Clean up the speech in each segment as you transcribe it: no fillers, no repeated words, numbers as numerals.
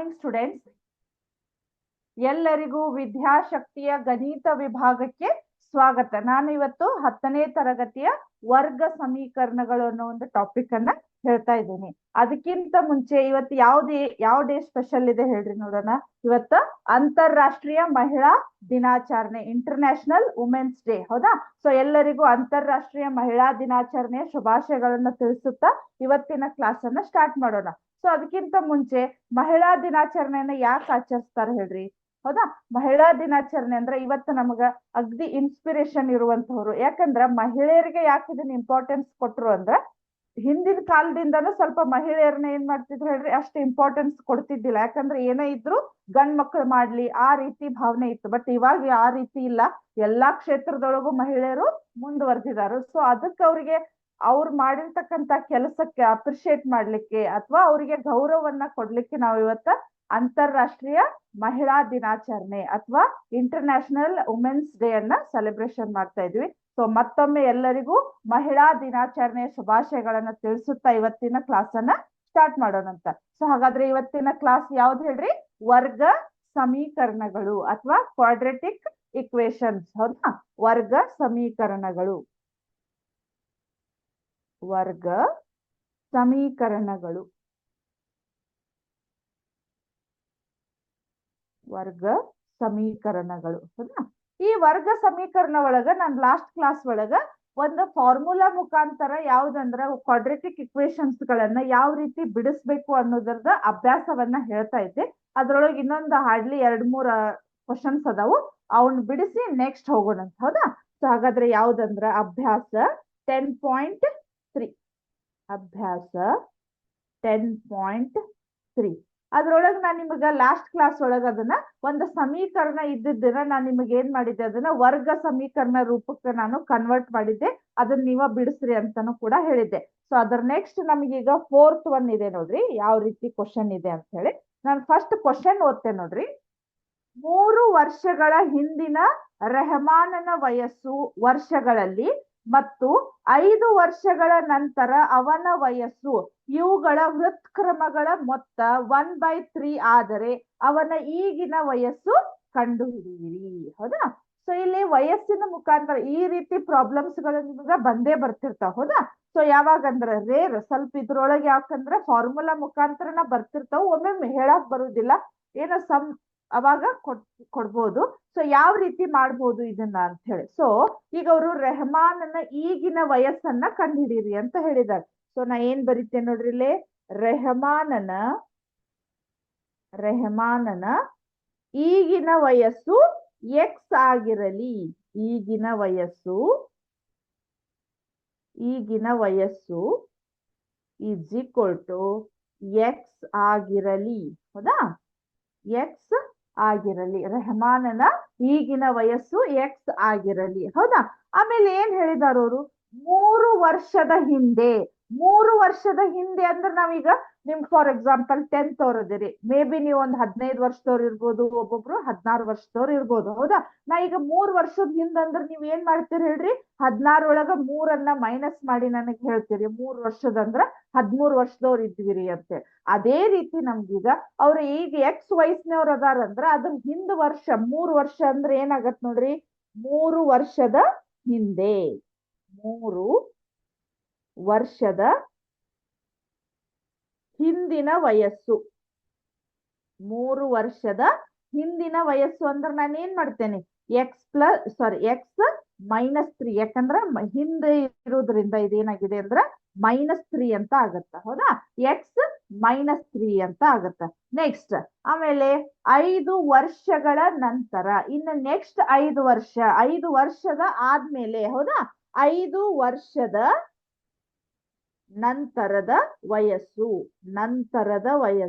Morning students. ಎಲ್ಲರಿಗೂ ವಿದ್ಯಾಶಕ್ತಿಯ ಗಣಿತ ವಿಭಾಗಕ್ಕೆ ಸ್ವಾಗತ. ನಾನು ಇವತ್ತು 10ನೇ ತರಗತಿಯ ವರ್ಗ ಸಮೀಕರಣಗಳು ಅನ್ನೋ ಒಂದು ಟಾಪಿಕ್ ಅನ್ನ ಹೇಳ್ತಾ ಇದ್ದೀನಿ. ಅದಕ್ಕಿಂತ ಮುಂಚೆ ಇವತ್ತು ಯಾವ ಡೇ ಸ್ಪೆಷಲ್ ಇದೆ ಹೇಳ್ರಿ ನೋಡೋಣ. ಇವತ್ತು ಅಂತಾರಾಷ್ಟ್ರೀಯ ಮಹಿಳಾ ದಿನಾಚರಣೆ, ಇಂಟರ್ನ್ಯಾಷನಲ್ ವುಮೆನ್ಸ್ ಡೇ. ಹೌದಾ? ಸೊ ಎಲ್ಲರಿಗೂ ಅಂತಾರಾಷ್ಟ್ರೀಯ ಮಹಿಳಾ ದಿನಾಚರಣೆಯ ಶುಭಾಶಯಗಳನ್ನ ತಿಳಿಸುತ್ತಾ ಇವತ್ತಿನ ಕ್ಲಾಸ್ ಅನ್ನ ಸ್ಟಾರ್ಟ್ ಮಾಡೋಣ. ಸೊ ಅದಕ್ಕಿಂತ ಮುಂಚೆ ಮಹಿಳಾ ದಿನಾಚರಣೆಯನ್ನ ಯಾಕೆ ಆಚರಿಸ್ತಾರೆ ಹೇಳ್ರಿ? ಹೌದಾ? ಮಹಿಳಾ ದಿನಾಚರಣೆ ಅಂದ್ರೆ ಇವತ್ತು ನಮಗ ಅಗ್ದಿ ಇನ್ಸ್ಪಿರೇಷನ್ ಇರುವಂತವ್ರು. ಯಾಕಂದ್ರ ಮಹಿಳೆಯರಿಗೆ ಯಾಕೆ ಇದನ್ನ ಇಂಪಾರ್ಟೆನ್ಸ್ ಕೊಟ್ರು ಅಂದ್ರೆ, ಹಿಂದಿನ ಕಾಲದಿಂದನೂ ಸ್ವಲ್ಪ ಮಹಿಳೆಯರನ್ನ ಏನ್ ಮಾಡ್ತಿದ್ರು ಹೇಳ್ರಿ, ಅಷ್ಟು ಇಂಪಾರ್ಟೆನ್ಸ್ ಕೊಡ್ತಿದ್ದಿಲ್ಲ. ಯಾಕಂದ್ರೆ ಏನೇ ಇದ್ರು ಗಂಡ್ ಮಕ್ಳು ಮಾಡ್ಲಿ ಆ ರೀತಿ ಭಾವನೆ ಇತ್ತು. ಬಟ್ ಇವಾಗ ಆ ರೀತಿ ಇಲ್ಲ, ಎಲ್ಲಾ ಕ್ಷೇತ್ರದೊಳಗೂ ಮಹಿಳೆಯರು ಮುಂದುವರೆದಿದ್ದಾರೆ. ಸೊ ಅದಕ್ಕೆ ಅವ್ರಿಗೆ ಅವ್ರು ಮಾಡಿರ್ತಕ್ಕಂತ ಕೆಲಸಕ್ಕೆ ಅಪ್ರಿಶಿಯೇಟ್ ಮಾಡ್ಲಿಕ್ಕೆ ಅಥವಾ ಅವರಿಗೆ ಗೌರವವನ್ನ ಕೊಡ್ಲಿಕ್ಕೆ ನಾವು ಇವತ್ತ ಅಂತಾರಾಷ್ಟ್ರೀಯ ಮಹಿಳಾ ದಿನಾಚರಣೆ ಅಥವಾ ಇಂಟರ್ನ್ಯಾಷನಲ್ ವುಮೆನ್ಸ್ ಡೇ ಅನ್ನ ಸೆಲೆಬ್ರೇಷನ್ ಮಾಡ್ತಾ ಇದ್ವಿ. ಸೊ ಮತ್ತೊಮ್ಮೆ ಎಲ್ಲರಿಗೂ ಮಹಿಳಾ ದಿನಾಚರಣೆಯ ಶುಭಾಶಯಗಳನ್ನ ತಿಳಿಸುತ್ತಾ ಇವತ್ತಿನ ಕ್ಲಾಸ್ ಅನ್ನ ಸ್ಟಾರ್ಟ್ ಮಾಡೋಣಂತ. ಸೊ ಹಾಗಾದ್ರೆ ಇವತ್ತಿನ ಕ್ಲಾಸ್ ಯಾವ್ದು ಹೇಳ್ರಿ? ವರ್ಗ ಸಮೀಕರಣಗಳು ಅಥವಾ ಕ್ವಾಡ್ರೆಟಿಕ್ ಇಕ್ವೇಶನ್ಸ್. ಹೌದಾ? ವರ್ಗ ಸಮೀಕರಣಗಳು. ವರ್ಗ ಸಮೀಕರಣಗಳು. ವರ್ಗ ಸಮೀಕರಣಗಳು. ಹೌದಾ? ಈ ವರ್ಗ ಸಮೀಕರಣ ಒಳಗ ನಾನು ಲಾಸ್ಟ್ ಕ್ಲಾಸ್ ಒಳಗ ಒಂದು ಫಾರ್ಮುಲಾ ಮುಖಾಂತರ ಯಾವ್ದಂದ್ರ ಕ್ವಾಡ್ರೆಟಿಕ್ ಇಕ್ವೇಶನ್ಸ್ ಗಳನ್ನ ಯಾವ ರೀತಿ ಬಿಡಿಸ್ಬೇಕು ಅನ್ನೋದ್ರದ ಅಭ್ಯಾಸವನ್ನ ಹೇಳ್ತಾ ಇದ್ದೆ. ಅದ್ರೊಳಗೆ ಇನ್ನೊಂದು ಹಾರ್ಡ್ಲಿ 2-3 ಕ್ವಶನ್ಸ್ ಅದಾವು, ಅವನ್ ಬಿಡಿಸಿ ನೆಕ್ಸ್ಟ್ ಹೋಗೋಣ. ಹೌದಾ? ಸೊ ಹಾಗಾದ್ರೆ ಯಾವ್ದಂದ್ರ ಅಭ್ಯಾಸ 10.3. ಅಭ್ಯಾಸ 10.3. ಅದ್ರೊಳಗೆ ನಾನು ನಿಮಗ ಲಾಸ್ಟ್ ಕ್ಲಾಸ್ ಒಳಗ ಅದನ್ನ ಒಂದು ಸಮೀಕರಣ ಇದ್ದಿದ್ದನ್ನ ನಾನು ನಿಮಗೆ ಏನ್ ಮಾಡಿದ್ದೆ, ಅದನ್ನ ವರ್ಗ ಸಮೀಕರಣ ರೂಪಕ್ಕೆ ನಾನು ಕನ್ವರ್ಟ್ ಮಾಡಿದ್ದೆ. ಅದನ್ನ ನೀವ ಬಿಡಿಸ್ರಿ ಅಂತಾನು ಕೂಡ ಹೇಳಿದ್ದೆ. ಸೊ ಅದ್ರ ನೆಕ್ಸ್ಟ್ ನಮಗೀಗ 4th ಒನ್ ಇದೆ ನೋಡ್ರಿ, ಯಾವ ರೀತಿ ಕ್ವಶನ್ ಇದೆ ಅಂತ ಹೇಳಿ. ನಾನು ಫಸ್ಟ್ ಕ್ವಶನ್ ಓದ್ತೇನೆ ನೋಡ್ರಿ. 3 ವರ್ಷಗಳ ಹಿಂದಿನ ರೆಹಮಾನನ ವಯಸ್ಸು ವರ್ಷಗಳಲ್ಲಿ ಮತ್ತು 5 ವರ್ಷಗಳ ನಂತರ ಅವನ ವಯಸ್ಸು, ಇವುಗಳ ವೃತ್ಕ್ರಮಗಳ ಮೊತ್ತ 1/3 ಆದರೆ ಅವನ ಈಗಿನ ವಯಸ್ಸು ಕಂಡುಹಿಡಿಯಿರಿ. ಹೌದಾ? ಸೊ ಇಲ್ಲಿ ವಯಸ್ಸಿನ ಮುಖಾಂತರ ಈ ರೀತಿ ಪ್ರಾಬ್ಲಮ್ಸ್ ಗಳು ನಿಮ್ಗ ಬಂದೇ ಬರ್ತಿರ್ತಾವ. ಹೌದಾ? ಸೊ ಯಾವಾಗಂದ್ರ ರೇರ್, ಸ್ವಲ್ಪ ಇದ್ರೊಳಗೆ ಯಾಕಂದ್ರೆ ಫಾರ್ಮುಲಾ ಮುಖಾಂತರನ ಬರ್ತಿರ್ತಾವ, ಒಮ್ಮೊಮ್ಮೆ ಹೇಳಕ್ ಬರುದಿಲ್ಲ, ಏನೋ ಅವಾಗ ಕೊಡ್ಬೋದು. ಸೊ ಯಾವ ರೀತಿ ಮಾಡ್ಬೋದು ಇದನ್ನ ಅಂತ ಹೇಳಿ. ಸೊ ಈಗ ಅವರು ರೆಹಮಾನನ ಈಗಿನ ವಯಸ್ಸನ್ನ ಕಂಡುಹಿಡೀರಿ ಅಂತ ಹೇಳಿದ್ದಾರೆ. ಸೊ ನಾ ಏನ್ ಬರೀತೇನೆ ನೋಡ್ರಿ ಇಲ್ಲಿ, ರೆಹಮಾನನ ಈಗಿನ ವಯಸ್ಸು ಎಕ್ಸ್ ಆಗಿರಲಿ. ಈಗಿನ ವಯಸ್ಸು ಈಸ್ ಈಕ್ವಲ್ ಟು ಎಕ್ಸ್ ಆಗಿರಲಿ. ಹೌದಾ? ಎಕ್ಸ್ ಆಗಿರಲಿ. ರೆಹಮಾನನ ಈಗಿನ ವಯಸ್ಸು ಎಕ್ಸ್ ಆಗಿರಲಿ. ಹೌದಾ? ಆಮೇಲೆ ಏನ್ ಹೇಳಿದಾರ ಅವರು? 3 ವರ್ಷದ ಹಿಂದೆ. 3 ವರ್ಷದ ಹಿಂದೆ ಅಂದ್ರೆ ನಾವೀಗ ನಿಮ್ ಫಾರ್ ಎಕ್ಸಾಂಪಲ್ 10th ಅವ್ರದಿರಿ, ಮೇ ಬಿ ನೀವು ಒಂದು 15 ವರ್ಷದವ್ರು ಇರ್ಬೋದು, ಒಬ್ಬೊಬ್ರು 16 ವರ್ಷದವ್ರು ಇರ್ಬೋದು. ಹೌದಾ? ನಾ ಈಗ 3 ವರ್ಷದ ಹಿಂದ ಅಂದ್ರೆ ನೀವ್ ಏನ್ ಮಾಡ್ತೀರಿ ಹೇಳ್ರಿ? 16 ಒಳಗ 3 ಮೈನಸ್ ಮಾಡಿ ನನಗ್ ಹೇಳ್ತೀರಿ 3 ವರ್ಷದಂದ್ರ 13 ವರ್ಷದವ್ರು ಇದ್ವಿರಿ ಅಂತ. ಅದೇ ರೀತಿ ನಮ್ಗೀಗ ಅವ್ರು ಈಗ ಎಕ್ಸ್ ವಯಸ್ಸಿನವ್ರು ಅದಾರಂದ್ರ ಅದ್ರ ಹಿಂದ ವರ್ಷ 3 ವರ್ಷ ಅಂದ್ರೆ ಏನಾಗತ್ ನೋಡ್ರಿ? 3 ವರ್ಷದ ಹಿಂದೆ. 3 ವರ್ಷದ ಹಿಂದಿನ ವಯಸ್ಸು. 3 ವರ್ಷದ ಹಿಂದಿನ ವಯಸ್ಸು ಅಂದ್ರೆ ನಾನು ಏನ್ ಮಾಡ್ತೇನೆ? ಎಕ್ಸ್ -3. ಯಾಕಂದ್ರ ಹಿಂದೆ ಇರೋದ್ರಿಂದ ಇದೇನಾಗಿದೆ ಅಂದ್ರ -3 ಅಂತ ಆಗತ್ತ. ಹೌದಾ? ಎಕ್ಸ್ -3 ಅಂತ ಆಗತ್ತ. ನೆಕ್ಸ್ಟ್ ಆಮೇಲೆ 5 ವರ್ಷಗಳ ನಂತರ, ಇನ್ನು ನೆಕ್ಸ್ಟ್ 5 ವರ್ಷದ ಆದ್ಮೇಲೆ. ಹೌದಾ? 5 ವರ್ಷದ ನಂತರದ ವಯಸ್ಸು.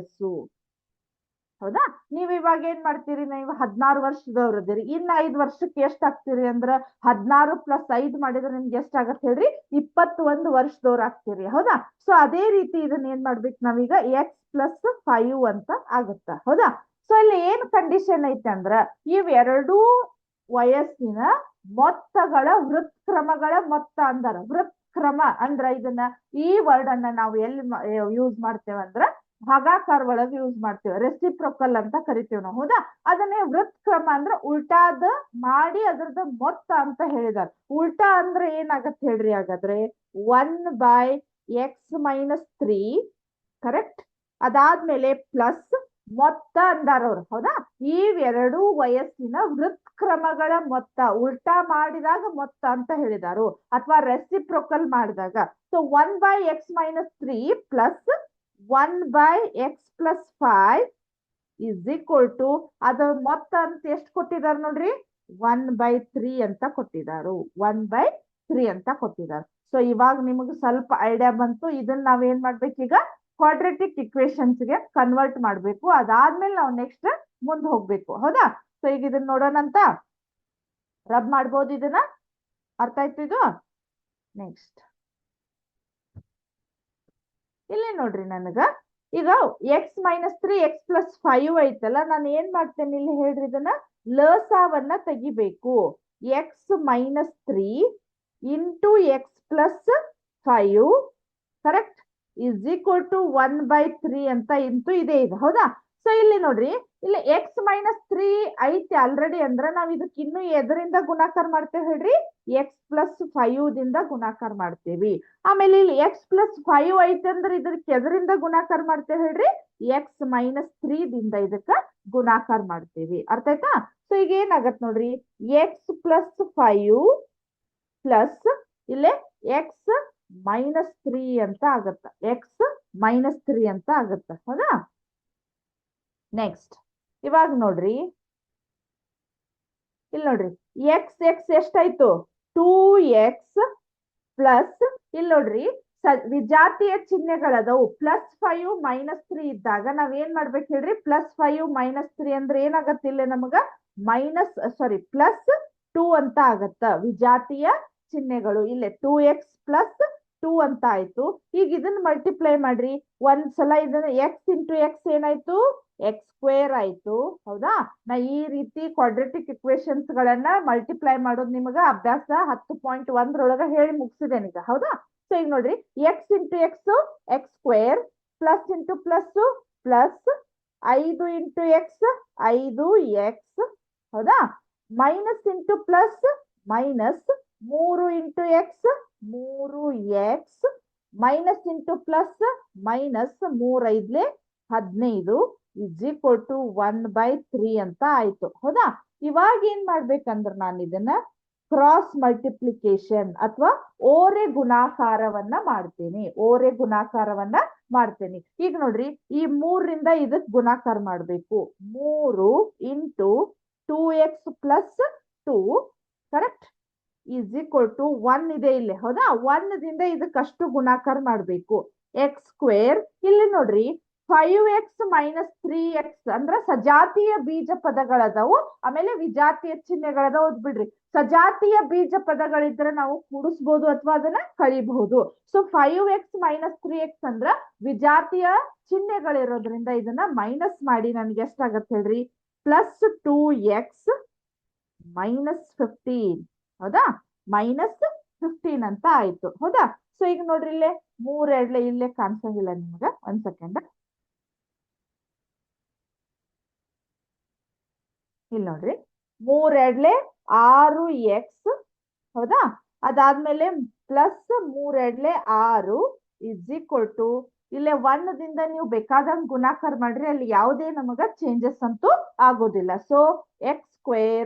ಹೌದಾ? ನೀವ್ ಇವಾಗ ಏನ್ ಮಾಡ್ತೀರಿ? ನೀವು 16 ವರ್ಷದವ್ರದಿರಿ, ಇನ್ನು 5 ವರ್ಷಕ್ಕೆ ಎಷ್ಟ್ ಆಗ್ತೀರಿ ಅಂದ್ರ 16 + 5 ಮಾಡಿದ್ರೆ ನಿಮ್ಗೆ ಎಷ್ಟ್ ಆಗತ್ ಹೇಳ್ರಿ? 21 ವರ್ಷದವ್ರು ಆಗ್ತೀರಿ. ಹೌದಾ? ಸೊ ಅದೇ ರೀತಿ ಇದನ್ನ ಏನ್ ಮಾಡ್ಬೇಕು ನಾವೀಗ? ಎಕ್ಸ್ +5 ಅಂತ ಆಗುತ್ತ. ಹೌದಾ? ಸೊ ಇಲ್ಲಿ ಏನ್ ಕಂಡೀಷನ್ ಐತೆ ಅಂದ್ರ, ಇವೆರಡೂ ವಯಸ್ಸಿನ ಮೊತ್ತಗಳ ವೃತ್ಕ್ರಮಗಳ ಮೊತ್ತ ಅಂದಾರ. ವೃತ್ಕ್ರಮ ಅಂದ್ರ ಇದನ್ನ, ಈ ವರ್ಡ್ ಅನ್ನ ನಾವು ಎಲ್ಲಿ ಯೂಸ್ ಮಾಡ್ತೇವಂದ್ರ ಭಾಗಾಕಾರ ಒಳಗೆ ಯೂಸ್ ಮಾಡ್ತೇವೆ, ರೆಸಿಪ್ರೊಕಲ್ ಅಂತ ಕರಿತೀವಿ ನಾವು. ಹೌದಾ? ಅದನ್ನೇ ವೃತ್ ಕ್ರಮ ಅಂದ್ರೆ ಉಲ್ಟಾದ ಮಾಡಿ ಅದ್ರದ್ದು ಮೊತ್ತ ಅಂತ ಹೇಳಿದಾರೆ. ಉಲ್ಟಾ ಅಂದ್ರೆ ಏನಾಗತ್ತೆ ಹೇಳ್ರಿ? ಹಾಗಾದ್ರೆ 1/x-3 ಕರೆಕ್ಟ್. ಅದಾದ್ಮೇಲೆ ಪ್ಲಸ್ ಮೊತ್ತ ಅಂದಾರವ್ರು. ಹೌದಾ? ಈ ಎರಡೂ ವಯಸ್ಸಿನ ವೃತ್ ಕ್ರಮಗಳ ಮೊತ್ತ ಉಲ್ಟಾ ಮಾಡಿದಾಗ ಮೊತ್ತ ಅಂತ ಹೇಳಿದಾರು, ಅಥವಾ ರೆಸಿಪ್ರೊಕಲ್ ಮಾಡಿದಾಗ. So 1/x-3 plus 1/x+5 is equal to ಅದ್ರ ಮೊತ್ತ ಅಂತ ಎಷ್ಟು ಕೊಟ್ಟಿದಾರ ನೋಡ್ರಿ? 1/3 ಅಂತ ಕೊಟ್ಟಿದಾರು. 1/3 ಅಂತ ಕೊಟ್ಟಿದಾರೆ. ಸೊ ಇವಾಗ ನಿಮಗೆ ಸ್ವಲ್ಪ ಐಡಿಯಾ ಬಂತು. ಇದನ್ನ ನಾವೇನ್ ಮಾಡ್ಬೇಕೀಗ? ಕ್ವಾಡ್ರೆಟಿಕ್ ಇಕ್ವೇಶನ್ಸ್ ಗೆ ಕನ್ವರ್ಟ್ ಮಾಡ್ಬೇಕು. ಅದಾದ್ಮೇಲೆ ನಾವು ನೆಕ್ಸ್ಟ್ ಮುಂದೆ ಹೋಗ್ಬೇಕು. ಹೌದಾ? ಸೊ ಈಗ ಇದನ್ನ ನೋಡೋಣಂತ. ರಬ್ ಮಾಡ್ಬೋದು ಇದನ್ನ. ಅರ್ಥ ಆಯ್ತು ಇದು? ನೆಕ್ಸ್ಟ್ ಇಲ್ಲಿ ನೋಡ್ರಿ, ನನಗ ಈಗ x-3 x+5 ಐತಲ್ಲ, ನಾನು ಏನ್ ಮಾಡ್ತೇನೆ ಇಲ್ಲಿ ಹೇಳ್ರಿ? ಇದನ್ನ ಲಸಾವನ್ನ ತೆಗಿಬೇಕು. x-3 into x+5 correct is equal to 1/3 ಅಂತ ಇಂಟು ಇದೆ ಇದು. ಹೌದಾ? ಸೊ ಇಲ್ಲಿ ನೋಡ್ರಿ, ಇಲ್ಲಿ x-3 ಐತೆ ಆಲ್ರೆಡಿ ಅಂದ್ರೆ ನಾವ್ ಇದಕ್ಕೆ ಇನ್ನು ಎದರಿಂದ ಗುಣಾಕಾರ ಮಾಡ್ತೇವೆ ಹೇಳ್ರಿ? x+5 ದಿಂದ ಗುಣಾಕಾರ ಮಾಡ್ತೇವಿ. ಆಮೇಲೆ ಇಲ್ಲಿ x+5 ಐತೆ ಅಂದ್ರೆ ಇದಕ್ಕೆ ಎದರಿಂದ ಗುಣಾಕಾರ ಮಾಡ್ತೇವೆ ಹೇಳ್ರಿ? x-3 ದಿಂದ ಇದಕ್ಕ ಗುಣಾಕಾರ ಮಾಡ್ತೇವಿ. ಅರ್ಥ ಆಯ್ತಾ? ಸೊ ಈಗ ಏನಾಗತ್ ನೋಡ್ರಿ, x+5 ಪ್ಲಸ್ ಇಲ್ಲೇ x-3 ಅಂತ ಆಗತ್ತ. x-3 ಅಂತ ಆಗತ್ತ. ಹೌದಾ? ನೆಕ್ಸ್ಟ್ ಇವಾಗ ನೋಡ್ರಿ, ಇಲ್ಲಿ ನೋಡ್ರಿ, x ಎಷ್ಟಾಯ್ತು? 2x ಪ್ಲಸ್ ಇಲ್ಲಿ ನೋಡ್ರಿ ವಿಜಾತಿಯ ಚಿಹ್ನೆಗಳದವು. +5 -3 ಇದ್ದಾಗ ನಾವ್ ಏನ್ ಮಾಡ್ಬೇಕು ಹೇಳ್ರಿ? +5 -3 ಅಂದ್ರೆ ಏನಾಗತ್ತೆ ಇಲ್ಲಿ ನಮಗ? +2 ಅಂತ ಆಗತ್ತ. ವಿಜಾತಿಯ ಚಿಹ್ನೆಗಳು ಇಲ್ಲೇ 2x + 2 ಅಂತ ಆಯ್ತು. ಈಗ ಇದನ್ನ ಮಲ್ಟಿಪ್ಲೈ ಮಾಡ್ರಿ. ಒಂದ್ಸಲ ಇದನ್ನ x ಇಂಟು x ಏನಾಯ್ತು? x² ಆಯ್ತು. ಹೌದಾ? ನಾ ಈ ರೀತಿ ಕ್ವಾಡ್ರೆಟಿಕ್ ಇಕ್ವೇಶನ್ಸ್ ಗಳನ್ನ ಮಲ್ಟಿಪ್ಲೈ ಮಾಡೋದು ನಿಮಗ ಅಭ್ಯಾಸ 10.1 ಹೇಳಿ ಮುಗಿಸಿದೇನೆ ಈಗ. ಹೌದಾ? ಸೊ ಈಗ ನೋಡ್ರಿ, x into x x², plus into plus plus 5 into x 5x. ಹೌದಾ? Minus into plus minus 3 into x 3x, minus into plus minus 3 × 5 15 is equal to 1/3 ಅಂತ ಆಯ್ತು. ಹೌದಾ? ಇವಾಗ ಏನ್ ಮಾಡ್ಬೇಕಂದ್ರೆ ನಾನು ಇದನ್ನ ಕ್ರಾಸ್ ಮಲ್ಟಿಪ್ಲಿಕೇಶನ್ ಅಥವಾ ಓರೆ ಗುಣಾಕಾರವನ್ನ ಮಾಡ್ತೀನಿ. ಓರೆ ಗುಣಾಕಾರವನ್ನ ಮಾಡ್ತೀನಿ. ಈಗ ನೋಡ್ರಿ, ಈ 3ರಿಂದ ಇದಕ್ ಗುಣಾಕಾರ ಮಾಡ್ಬೇಕು. 3 into 2x + 2 correct is equal to 1 ಇದೆ ಇಲ್ಲಿ. ಹೌದಾ? 1 ದಿಂದ ಇದಕ್ಕಷ್ಟು ಗುಣಾಕಾರ ಮಾಡ್ಬೇಕು. x², ಇಲ್ಲಿ ನೋಡ್ರಿ 5x - 3x ಅಂದ್ರ ಸಜಾತಿಯ ಬೀಜ ಪದಗಳದವು. ಆಮೇಲೆ ವಿಜಾತಿಯ ಚಿಹ್ನೆಗಳದವು. ಬಿಡ್ರಿ, ಸಜಾತಿಯ ಬೀಜ ಪದಗಳಿದ್ರೆ ನಾವು ಕೂಡಿಸ್ಬೋದು ಅಥವಾ ಅದನ್ನ ಕಳಿಬಹುದು. ಸೊ 5x - 3x ಅಂದ್ರ ವಿಜಾತಿಯ ಚಿಹ್ನೆಗಳಿರೋದ್ರಿಂದ ಇದನ್ನ ಮೈನಸ್ ಮಾಡಿ ನನ್ಗೆ ಎಷ್ಟಾಗತ್ತೆ ಹೇಳ್ರಿ? +2x -15. ಹೌದಾ? -15 ಅಂತ ಆಯ್ತು. ಹೌದಾ? ಸೊ ಈಗ ನೋಡ್ರಿ, ಇಲ್ಲೇ 3 ಇಲ್ಲೇ ಕಾಣಿಸಂಗಿಲ್ಲ ನಿಮ್ಗ. ಒಂದ್ ಸೆಕೆಂಡ್. ಇಲ್ಲಿ ನೋಡ್ರಿ, 3 6x. ಹೌದಾ? ಅದಾದ್ಮೇಲೆ ಪ್ಲಸ್ 3 6 ಇಸ್ ಈಕ್ವಲ್ ಟು ಇಲ್ಲೇ 1 ದಿಂದ ನೀವು ಬೇಕಾದಂಗ್ ಗುಣಾಕಾರ ಮಾಡ್ರಿ. ಅಲ್ಲಿ ಯಾವುದೇ ನಮಗ ಚೇಂಜಸ್ ಅಂತೂ ಆಗೋದಿಲ್ಲ. ಸೊ x²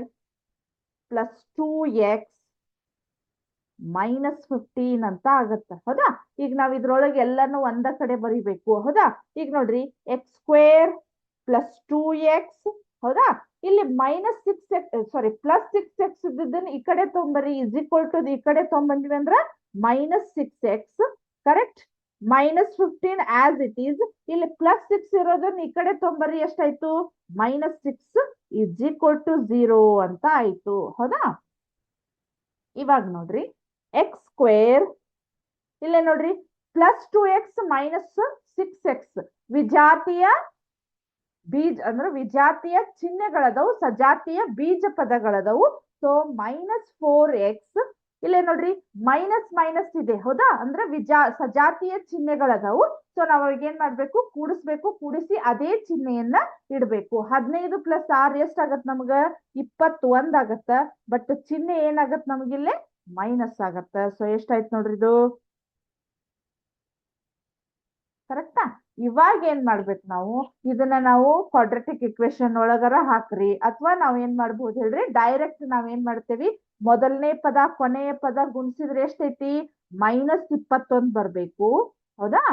+ 2x -15 ಅಂತ ಆಗತ್ತ. ಹೌದಾ? ಈಗ ನಾವ್ ಇದ್ರೊಳಗೆ ಎಲ್ಲಾನು ಒಂದ ಕಡೆ ಬರಿಬೇಕು. ಹೌದಾ? ಈಗ ನೋಡ್ರಿ, x² + 2x. ಹೌದಾ? ಇಲ್ಲಿ +6x ಇದ್ದದನ್ನ ಈ ಕಡೆ ತೊಂಬರಿ ಇಸ್ ಈಕ್ವಲ್ ಟು ಈ ಕಡೆ ತೊಂಬಂದ್ವಿ ಅಂದ್ರ -6x correct. -15 as it is. ಇಲ್ಲಿ +6 ಇರೋದನ್ನ ಈ ಕಡೆ ತೊಂಬರಿ ಎಷ್ಟಾಯ್ತು? -6 ಇಸ್ ಈಕ್ವಲ್ ಟು 0 ಅಂತ ಆಯ್ತು. ಹೌದಾ? ಇವಾಗ ನೋಡ್ರಿ, x² ಇಲ್ಲೇ ನೋಡ್ರಿ +2x - 6x ವಿಜಾತಿಯ ಬೀಜ ಅಂದ್ರೆ ವಿಜಾತಿಯ ಚಿಹ್ನೆಗಳದವು, ಸಜಾತಿಯ ಬೀಜ ಪದಗಳದವು. ಸೊ -4x ಇಲ್ಲೇ ನೋಡ್ರಿ ಮೈನಸ್ ಇದೆ. ಹೌದಾ? ಅಂದ್ರೆ ಸಜಾತಿಯ ಚಿಹ್ನೆಗಳದವು. ಸೊ ಸೊ ನಾವ್ ಅವಾಗ ಏನ್ ಮಾಡ್ಬೇಕು, ಕೂಡಿಸ್ಬೇಕು, ಕೂಡಿಸಿ ಅದೇ ಚಿಹ್ನೆಯನ್ನ ಇಡ್ಬೇಕು. 15 + 6 ಎಷ್ಟಾಗತ್ ನಮ್ಗ 21 ಆಗತ್ತ. ಬಟ್ ಚಿಹ್ನೆ ಏನಾಗತ್ ನಮ್ಗಿಲ್ಲೇ ಮೈನಸ್ ಆಗತ್ತ. ಸೊ ಎಷ್ಟಾಯ್ತು ನೋಡ್ರಿ ಇದು, ಕರೆಕ್ಟಾ? ಇವಾಗ ಏನ್ ಮಾಡ್ಬೇಕು ನಾವು, ಇದನ್ನ ನಾವು ಕ್ವಾಡ್ರಾಟಿಕ್ ಇಕ್ವೇಶನ್ ಒಳಗರ ಹಾಕ್ರಿ, ಅಥವಾ ನಾವ್ ಏನ್ ಮಾಡ್ಬೋದು ಹೇಳ್ರಿ, ಡೈರೆಕ್ಟ್ ನಾವ್ ಏನ್ ಮಾಡ್ತೇವಿ, ಮೊದಲನೇ ಪದ ಕೊನೆಯ ಪದ ಗುಣಿಸಿದ್ರೆ ಎಷ್ಟೈತಿ, -21 ಬರ್ಬೇಕು. ಹೌದಾ?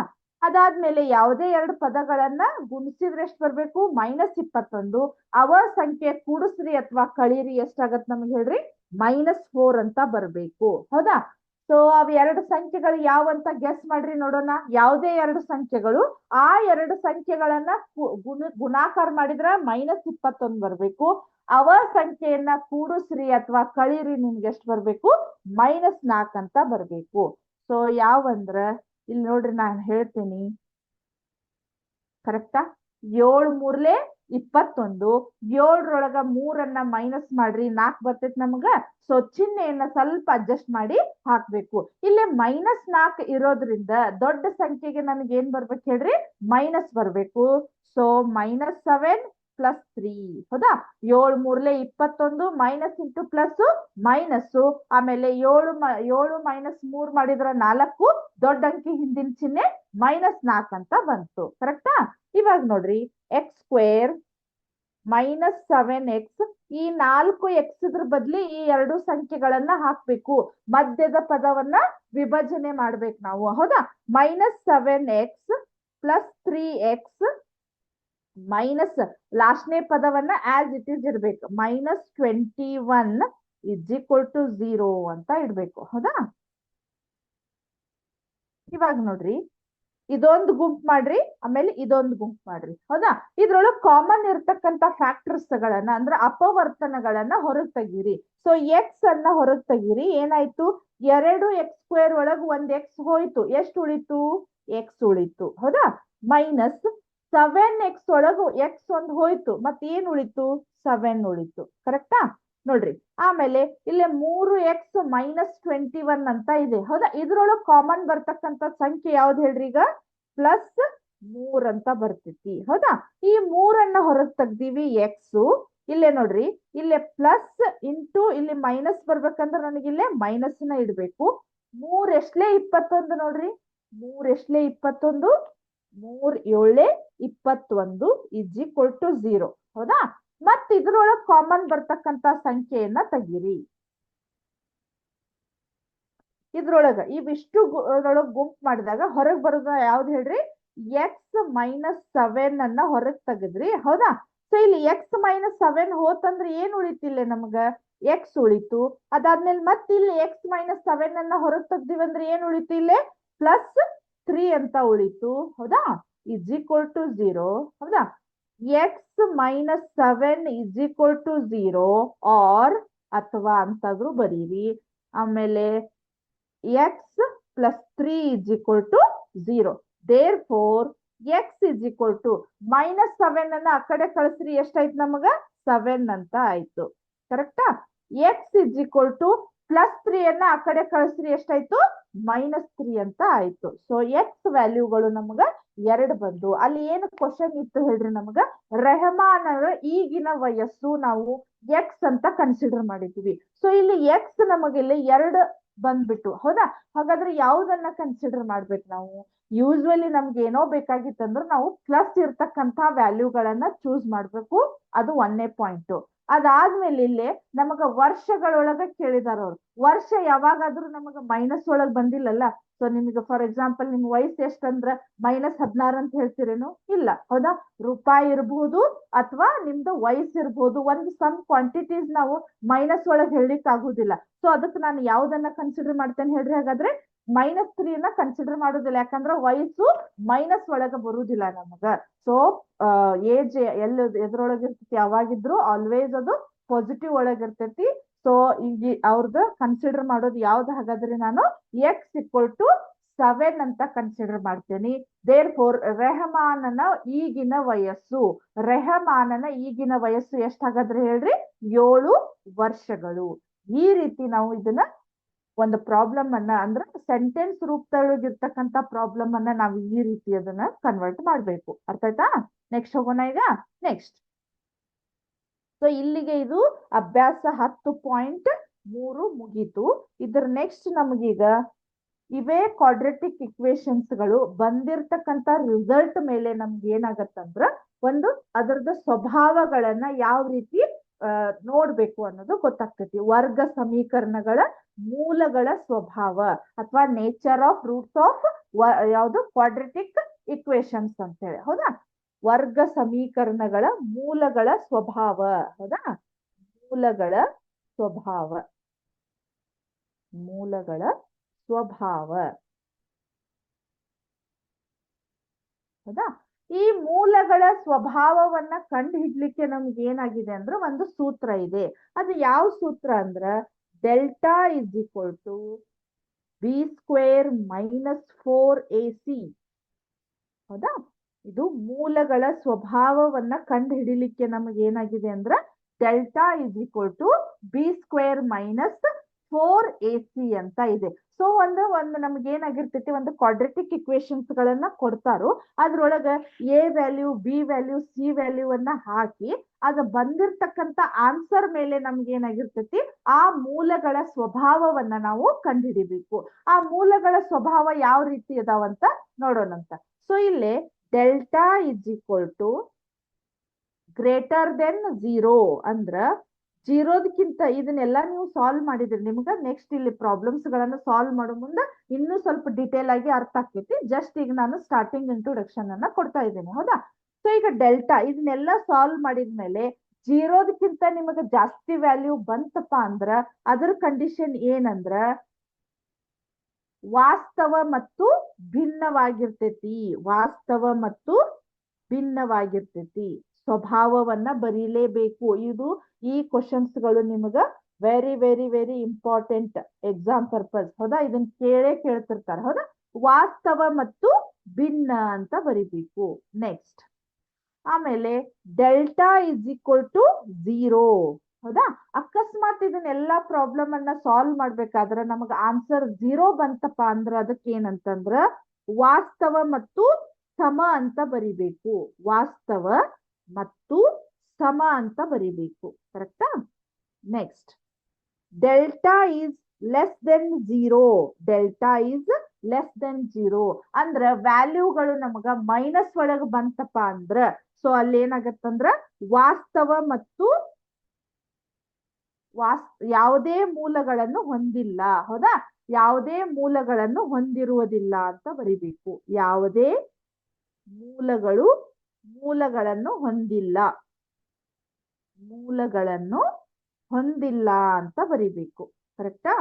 ಅದಾದ್ಮೇಲೆ ಯಾವುದೇ ಎರಡು ಪದಗಳನ್ನ ಗುಣಿಸಿದ್ರೆ ಎಷ್ಟು ಬರ್ಬೇಕು, -21. ಅವ ಸಂಖ್ಯೆ ಕೂಡಿಸ್ರಿ ಅಥವಾ ಕಳೀರಿ, ಎಷ್ಟಾಗತ್ ನಮ್ಗೆ ಹೇಳ್ರಿ, -4 ಅಂತ ಬರ್ಬೇಕು. ಹೌದಾ? ಸೊ ಅವ್ ಎರಡು ಸಂಖ್ಯೆಗಳು ಯಾವಂತ ಗೆಸ್ ಮಾಡ್ರಿ ನೋಡೋಣ. ಯಾವುದೇ ಎರಡು ಸಂಖ್ಯೆಗಳು, ಆ ಎರಡು ಸಂಖ್ಯೆಗಳನ್ನ ಗುಣಾಕಾರ ಮಾಡಿದ್ರ -21 ಬರ್ಬೇಕು. ಅವ ಸಂಖ್ಯೆಯನ್ನ ಕೂಡಿಸ್ರಿ ಅಥವಾ ಕಳೀರಿ, ನಿಮ್ಗೆ ಎಷ್ಟು ಬರ್ಬೇಕು, -4 ಅಂತ ಬರ್ಬೇಕು. ಸೊ ಯಾವಂದ್ರ ಇಲ್ಲಿ ನೋಡ್ರಿ, ನಾನು ಹೇಳ್ತೀನಿ, ಕರೆಕ್ಟಾ? 7 × 3 = 21. 7ರೊಳಗ 3ಅನ್ನ ಮೈನಸ್ ಮಾಡ್ರಿ, 4 ಬರ್ತೈತಿ ನಮಗ. ಸೊ ಚಿಹ್ನೆಯನ್ನ ಸ್ವಲ್ಪ ಅಡ್ಜಸ್ಟ್ ಮಾಡಿ ಹಾಕ್ಬೇಕು. ಇಲ್ಲಿ -4 ಇರೋದ್ರಿಂದ ದೊಡ್ಡ ಸಂಖ್ಯೆಗೆ ನನಗೆ ಏನ್ ಬರ್ಬೇಕು ಹೇಳ್ರಿ, ಮೈನಸ್ ಬರ್ಬೇಕು. ಸೊ -7 + 3. ಹೌದಾ? 7 × 3 = 21, ಮೈನಸ್ ಇಂಟು ಪ್ಲಸ್ ಮೈನಸ್. ಆಮೇಲೆ 7 - 3 ಮಾಡಿದ್ರ 4, ದೊಡ್ಡ ಅಂಕಿ ಹಿಂದಿನ ಚಿಹ್ನೆ -4 ಅಂತ ಬಂತು. ಕರೆಕ್ಟಾ? ಇವಾಗ ನೋಡ್ರಿ, x² - 7x, ಈ 4x ಇದ್ರ ಬದ್ಲಿ ಈ ಎರಡು ಸಂಖ್ಯೆಗಳನ್ನ ಹಾಕ್ಬೇಕು. ಮಧ್ಯದ ಪದವನ್ನ ವಿಭಜನೆ ಮಾಡ್ಬೇಕು ನಾವು. ಹೌದಾ? -7x + 3x ಮೈನಸ್ ಲಾಸ್ಟ್ನೇ ಪದವನ್ನ ಆಸ್ ಇಟ್ ಈಸ್ ಇಡ್ಬೇಕು. -21 = 0 ಅಂತ ಇಡ್ಬೇಕು. ಹೌದಾ? ಇವಾಗ ನೋಡ್ರಿ, ಇದೊಂದು ಗುಂಪು ಮಾಡ್ರಿ, ಆಮೇಲೆ ಇದೊಂದು ಗುಂಪು ಮಾಡ್ರಿ. ಹೌದಾ? ಇದ್ರೊಳಗೆ ಕಾಮನ್ ಇರ್ತಕ್ಕಂತ ಫ್ಯಾಕ್ಟರ್ಸ್ ಗಳನ್ನ, ಅಂದ್ರೆ ಅಪವರ್ತನಗಳನ್ನ ಹೊರಗ್ ತೆಗೀರಿ. ಸೊ ಎಕ್ಸ್ ಅನ್ನ ಹೊರಗ್ ತೆಗೀರಿ. ಏನಾಯ್ತು, 2x² ಒಳಗ್ 1x ಹೋಯ್ತು. ಎಷ್ಟು ಉಳಿತು, x ಉಳಿತು. ಹೌದಾ? -7x ಒಳಗು x ಒಂದು ಹೋಯ್ತು, ಮತ್ತೆ ಏನ್ ಉಳಿತು, 7 ಉಳಿತು. ಕರೆಕ್ಟಾ? ನೋಡ್ರಿ, ಆಮೇಲೆ ಇಲ್ಲಿ 3x - 21 ಅಂತ ಇದೆ. ಹೌದಾ? ಇದ್ರೊಳಗ್ ಕಾಮನ್ ಬರ್ತಕ್ಕಂತ ಸಂಖ್ಯೆ ಯಾವ್ದು ಹೇಳ್ರಿ, ಈಗ +3 ಅಂತ ಬರ್ತೈತಿ. ಹೌದಾ? ಈ 3ಅನ್ನ ಹೊರಗ್ ತೆಗ್ದೀವಿ, x. ಇಲ್ಲೇ ನೋಡ್ರಿ, ಇಲ್ಲೇ ಪ್ಲಸ್ ಇಂಟು ಇಲ್ಲಿ ಮೈನಸ್ ಬರ್ಬೇಕಂದ್ರೆ ನನಗೆ ಇಲ್ಲೇ ಮೈನಸ್ ನ ಇಡ್ಬೇಕು. 3 ಎಷ್ಟ್ಲೆ 21 ನೋಡ್ರಿ, 3 ಎಷ್ಟ್ಲೆ 21, 3 7 21 = 0. ಹೌದಾ? ಮತ್ ಇದ್ರೊಳಗ್ ಕಾಮನ್ ಬರ್ತಕ್ಕಂತ ಸಂಖ್ಯೆಯನ್ನ ತೆಗೀರಿ. ಇದ್ರೊಳಗ ಇವಿಷ್ಟು ಗುಂಪು ಮಾಡಿದಾಗ ಹೊರಗ್ ಬರೋದ ಯಾವ್ದು ಹೇಳ್ರಿ, x - 7 ಅನ್ನ ಹೊರಗ್ ತೆಗದ್ರಿ. ಹೌದಾ? ಸೊ ಇಲ್ಲಿ x - 7 ಹೋತಂದ್ರೆ ಏನ್ ಉಳಿತಿಲ್ಲ ನಮ್ಗ, x ಉಳಿತು. ಅದಾದ್ಮೇಲೆ ಮತ್ತೆ ಇಲ್ಲಿ x - 7 ಅನ್ನ ಹೊರಗ್ ತೆಗ್ದಿವಂದ್ರೆ ಏನ್ ಉಳಿತು, ಇಲ್ಲೇ +3 ಅಂತ ಉಳಿತು. ಹೌದಾ? = 0. ಹೌದಾ? x - 7 = 0 ಆರ್ ಅಥವಾ ಅಂತಾದ್ರೂ ಬರೀರಿ. ಆಮೇಲೆ x + 3 = 0. therefore x -7 ಅನ್ನ ಆ ಕಡೆ ಕಳಿಸ್ರಿ, ಎಷ್ಟಾಯ್ತು ನಮಗ, 7 ಅಂತ ಆಯ್ತು. ಕರೆಕ್ಟಾ? x +3 ಅನ್ನ ಆ ಕಡೆ ಕಳಿಸ್ರಿ, ಎಷ್ಟಾಯ್ತು, -3 ಅಂತ ಆಯ್ತು. ಸೊ x ವ್ಯಾಲ್ಯೂಗಳು ನಮಗ 2 ಬಂದು. ಅಲ್ಲಿ ಏನು ಕ್ವಶನ್ ಇತ್ತು ಹೇಳ್ರಿ ನಮಗ, ರೆಹಮಾನರ ಈಗಿನ ವಯಸ್ಸು ನಾವು x ಅಂತ ಕನ್ಸಿಡರ್ ಮಾಡಿದ್ವಿ. ಸೊ ಇಲ್ಲಿ x ನಮಗೆ ಇಲ್ಲಿ 2 ಬಂದ್ಬಿಟ್ಟು. ಹೌದಾ? ಹಾಗಾದ್ರೆ ಯಾವ್ದನ್ನ ಕನ್ಸಿಡರ್ ಮಾಡ್ಬೇಕು ನಾವು, ಯೂಸ್ವಲಿ ನಮ್ಗೆ ಏನೋ ಬೇಕಾಗಿತ್ತಂದ್ರೆ ನಾವು ಪ್ಲಸ್ ಇರ್ತಕ್ಕಂತ ವ್ಯಾಲ್ಯೂಗಳನ್ನ ಚೂಸ್ ಮಾಡ್ಬೇಕು. ಅದು 1ನೇ ಪಾಯಿಂಟ್. ಅದಾದ್ಮೇಲೆ ಇಲ್ಲಿ ನಮಗ ವರ್ಷಗಳೊಳಗ ಕೇಳಿದಾರ ಅವ್ರು. ವರ್ಷ ಯಾವಾಗಾದ್ರೂ ನಮಗ ಮೈನಸ್ ಒಳಗ್ ಬಂದಿಲ್ಲಲ್ಲ. ಸೊ ನಿಮ್ಗೆ ಫಾರ್ ಎಕ್ಸಾಂಪಲ್ ನಿಮ್ ವಯಸ್ಸು ಎಷ್ಟಂದ್ರ -16 ಅಂತ ಹೇಳ್ತಿರೇನು, ಇಲ್ಲ. ಹೌದಾ? ರೂಪಾಯಿ ಇರ್ಬಹುದು ಅಥವಾ ನಿಮ್ದು ವಯಸ್ಸು ಇರ್ಬಹುದು. ಒಂದು ಸಮ್ ಕ್ವಾಂಟಿಟೀಸ್ ನಾವು ಮೈನಸ್ ಒಳಗ್ ಹೇಳಲಿಕ್ಕೆ ಆಗುದಿಲ್ಲ. ಸೊ ಅದಕ್ಕೆ ನಾನು ಯಾವ್ದನ್ನ ಕನ್ಸಿಡರ್ ಮಾಡ್ತೇನೆ ಹೇಳ್ರಿ, ಹಾಗಾದ್ರೆ -3 ಕನ್ಸಿಡರ್ ಮಾಡೋದಿಲ್ಲ. ಯಾಕಂದ್ರೆ ವಯಸ್ಸು ಮೈನಸ್ ಒಳಗ ಬರುದಿಲ್ಲ ನಮಗ. ಸೊ ಏಜ್ ಎದ್ರೊಳಗ ಇರ್ತೈತಿ, ಯಾವಾಗಿದ್ರು ಆಲ್ವೇಸ್ ಅದು ಪಾಸಿಟಿವ್ ಒಳಗ ಇರ್ತೈತಿ. ಸೊ ಈಗ ಅವ್ರದ್ದು ಕನ್ಸಿಡರ್ ಮಾಡೋದು ಯಾವ್ದು, ಹಾಗಾದ್ರೆ ನಾನು x = 7 ಅಂತ ಕನ್ಸಿಡರ್ ಮಾಡ್ತೇನೆ. therefore ರೆಹಮಾನನ ಈಗಿನ ವಯಸ್ಸು ಎಷ್ಟಾಗಾದ್ರೆ ಹೇಳ್ರಿ, 7 ವರ್ಷಗಳು. ಈ ರೀತಿ ನಾವು ಇದನ್ನ ಒಂದು ಪ್ರಾಬ್ಲಮ್ ಅನ್ನ ಅಂದ್ರೆ ಸೆಂಟೆನ್ಸ್ ರೂಪದೊಳಗಿರ್ತಕ್ಕಂಥ ಪ್ರಾಬ್ಲಮ್ ಅನ್ನ ನಾವು ಈ ರೀತಿ ಅದನ್ನ ಕನ್ವರ್ಟ್ ಮಾಡ್ಬೇಕು. ಅರ್ಥ ಆಯ್ತಾ? ನೆಕ್ಸ್ಟ್ ಹೋಗೋಣ ಈಗ. ನೆಕ್ಸ್ಟ್ ಸೊ ಇಲ್ಲಿಗೆ ಇದು ಅಭ್ಯಾಸ 10.3 ಮುಗೀತು. ಇದ್ರ ನೆಕ್ಸ್ಟ್ ನಮಗೀಗ ಇವೇ ಕ್ವಾಡ್ರೆಟಿಕ್ ಇಕ್ವೇಶನ್ಸ್ ಗಳು ಬಂದಿರ್ತಕ್ಕಂಥ ರಿಸಲ್ಟ್ ಮೇಲೆ ನಮ್ಗೆ ಏನಾಗತ್ತಂದ್ರ ಒಂದು ಅದರದ ಸ್ವಭಾವಗಳನ್ನ ಯಾವ ರೀತಿ ನೋಡ್ಬೇಕು ಅನ್ನೋದು ಗೊತ್ತಾಗ್ತೈತಿ. ವರ್ಗ ಸಮೀಕರಣಗಳ ಮೂಲಗಳ ಸ್ವಭಾವ ಅಥವಾ ನೇಚರ್ ಆಫ್ ರೂಟ್ಸ್ ಆಫ್ ಯಾವುದು ಕ್ವಾಡ್ರೆಟಿಕ್ ಇಕ್ವೇಶನ್ಸ್ ಅಂತ ಹೇಳಿ. ಹೌದಾ? ವರ್ಗ ಸಮೀಕರಣಗಳ ಮೂಲಗಳ ಸ್ವಭಾವ. ಹೌದಾ? ಮೂಲಗಳ ಸ್ವಭಾವ. ಮೂಲಗಳ ಸ್ವಭಾವ. ಹೌದಾ? ಈ ಮೂಲಗಳ ಸ್ವಭಾವವನ್ನ ಕಂಡು ಹಿಡ್ಲಿಕ್ಕೆ ನಮ್ಗೆ ಏನಾಗಿದೆ ಅಂದ್ರೆ ಒಂದು ಸೂತ್ರ ಇದೆ. ಅದು ಯಾವ ಸೂತ್ರ ಅಂದ್ರ delta is equal to b² - 4ac. ಹೌದಾ? ಇದು ಮೂಲಗಳ ಸ್ವಭಾವವನ್ನ ಕಂಡು ಹಿಡಿಲಿಕ್ಕೆ ನಮಗೆ ಏನಾಗಿದೆ ಅಂದ್ರ delta is equal to b² - 4ac ಅಂತ ಇದೆ. ಸೊ ಒಂದು ನಮ್ಗೆ ಏನಾಗಿರ್ತೈತಿ, ಒಂದು ಕ್ವಾಡ್ರೆಟಿಕ್ ಇಕ್ವೇಶನ್ಸ್ ಗಳನ್ನ ಕೊಡ್ತಾರೋ ಅದ್ರೊಳಗ A value, B value, C value ಅನ್ನ ಹಾಕಿ ಅದ ಬಂದಿರ್ತಕ್ಕಂಥ ಆನ್ಸರ್ ಮೇಲೆ ನಮ್ಗೆ ಏನಾಗಿರ್ತೈತಿ ಆ ಮೂಲಗಳ ಸ್ವಭಾವವನ್ನ ನಾವು ಕಂಡುಹಿಡಿಬೇಕು. ಆ ಮೂಲಗಳ ಸ್ವಭಾವ ಯಾವ ರೀತಿ ಅದಾವಂತ ನೋಡೋಣಂತ. ಸೊ ಇಲ್ಲಿ delta is equal to greater than 0 ಅಂದ್ರ ಜೀರೋದಕ್ಕಿಂತ ಇದನ್ನೆಲ್ಲ ನೀವು ಸಾಲ್ವ್ ಮಾಡಿದ್ರಿ. ನಿಮ್ಗ ನೆಕ್ಸ್ಟ್ ಇಲ್ಲಿ ಪ್ರಾಬ್ಲಮ್ಸ್ ಗಳನ್ನ ಸಾಲ್ವ್ ಮಾಡೋ ಮುಂದೆ ಇನ್ನೂ ಸ್ವಲ್ಪ ಡಿಟೇಲ್ ಆಗಿ ಅರ್ಥ ಆಗ್ತೈತಿ. ಜಸ್ಟ್ ಈಗ ನಾನು ಸ್ಟಾರ್ಟಿಂಗ್ ಇಂಟ್ರೊಡಕ್ಷನ್ ಅನ್ನ ಕೊಡ್ತಾ ಇದ್ದೇನೆ. ಹೌದಾ? ಸೊ ಈಗ ಡೆಲ್ಟಾ ಇದನ್ನೆಲ್ಲ ಸಾಲ್ವ್ ಮಾಡಿದ್ಮೇಲೆ ಜೀರೋದಕ್ಕಿಂತ ನಿಮಗೆ ಜಾಸ್ತಿ ವ್ಯಾಲ್ಯೂ ಬಂತಪ್ಪ ಅಂದ್ರ ಅದ್ರ ಕಂಡೀಷನ್ ಏನಂದ್ರ ವಾಸ್ತವ ಮತ್ತು ಭಿನ್ನವಾಗಿರ್ತೈತಿ. ವಾಸ್ತವ ಮತ್ತು ಭಿನ್ನವಾಗಿರ್ತೈತಿ. ಸ್ವಭಾವವನ್ನ ಬರೀಲೇಬೇಕು. ಇದು ಈ ಕ್ವಶನ್ಸ್ ಗಳು ನಿಮಗ very very very important exam purpose. ಹೌದಾ? ಇದನ್ನ ಕೇಳ್ತಿರ್ತಾರೆ. ಹೌದಾ? ವಾಸ್ತವ ಮತ್ತು ಭಿನ್ನ ಅಂತ ಬರಿಬೇಕು. ನೆಕ್ಸ್ಟ್ ಆಮೇಲೆ ಡೆಲ್ಟಾ ಇಸ್ ಈಕ್ವಲ್ ಟು 0. ಹೌದಾ? ಅಕಸ್ಮಾತ್ ಇದನ್ನೆಲ್ಲಾ ಪ್ರಾಬ್ಲಮ್ ಅನ್ನ ಸಾಲ್ವ್ ಮಾಡ್ಬೇಕಾದ್ರೆ ನಮಗ ಆನ್ಸರ್ 0 ಬಂತಪ್ಪ ಅಂದ್ರ ಅದಕ್ಕೆ ಏನಂತಂದ್ರ ವಾಸ್ತವ ಮತ್ತು ಸಮ ಅಂತ ಬರಿಬೇಕು. ವಾಸ್ತವ ಮತ್ತು ಸಮ ಅಂತ ಬರಿಬೇಕು. ಕರೆಕ್ಟಾ? Next delta is less than 0. Delta is less than 0 ಅಂದ್ರ ವ್ಯಾಲ್ಯೂಗಳು ನಮಗ ಮೈನಸ್ ಒಳಗ ಬಂತಪ್ಪ ಅಂದ್ರ ಸೊ ಅಲ್ಲಿ ಏನಾಗತ್ತಂದ್ರ ವಾಸ್ತವ ಮತ್ತು ಯಾವುದೇ ಮೂಲಗಳನ್ನು ಹೊಂದಿಲ್ಲ. ಹೌದಾ? ಯಾವುದೇ ಮೂಲಗಳನ್ನು ಹೊಂದಿರುವುದಿಲ್ಲ ಅಂತ ಬರಿಬೇಕು. ಯಾವುದೇ ಮೂಲಗಳನ್ನು ಹೊಂದಿಲ್ಲ. ಮೂಲಗಳನ್ನು ಹೊಂದಿಲ್ಲ ಅಂತ ಬರಿಬೇಕು. ಕರೆಕ್ಟಾ?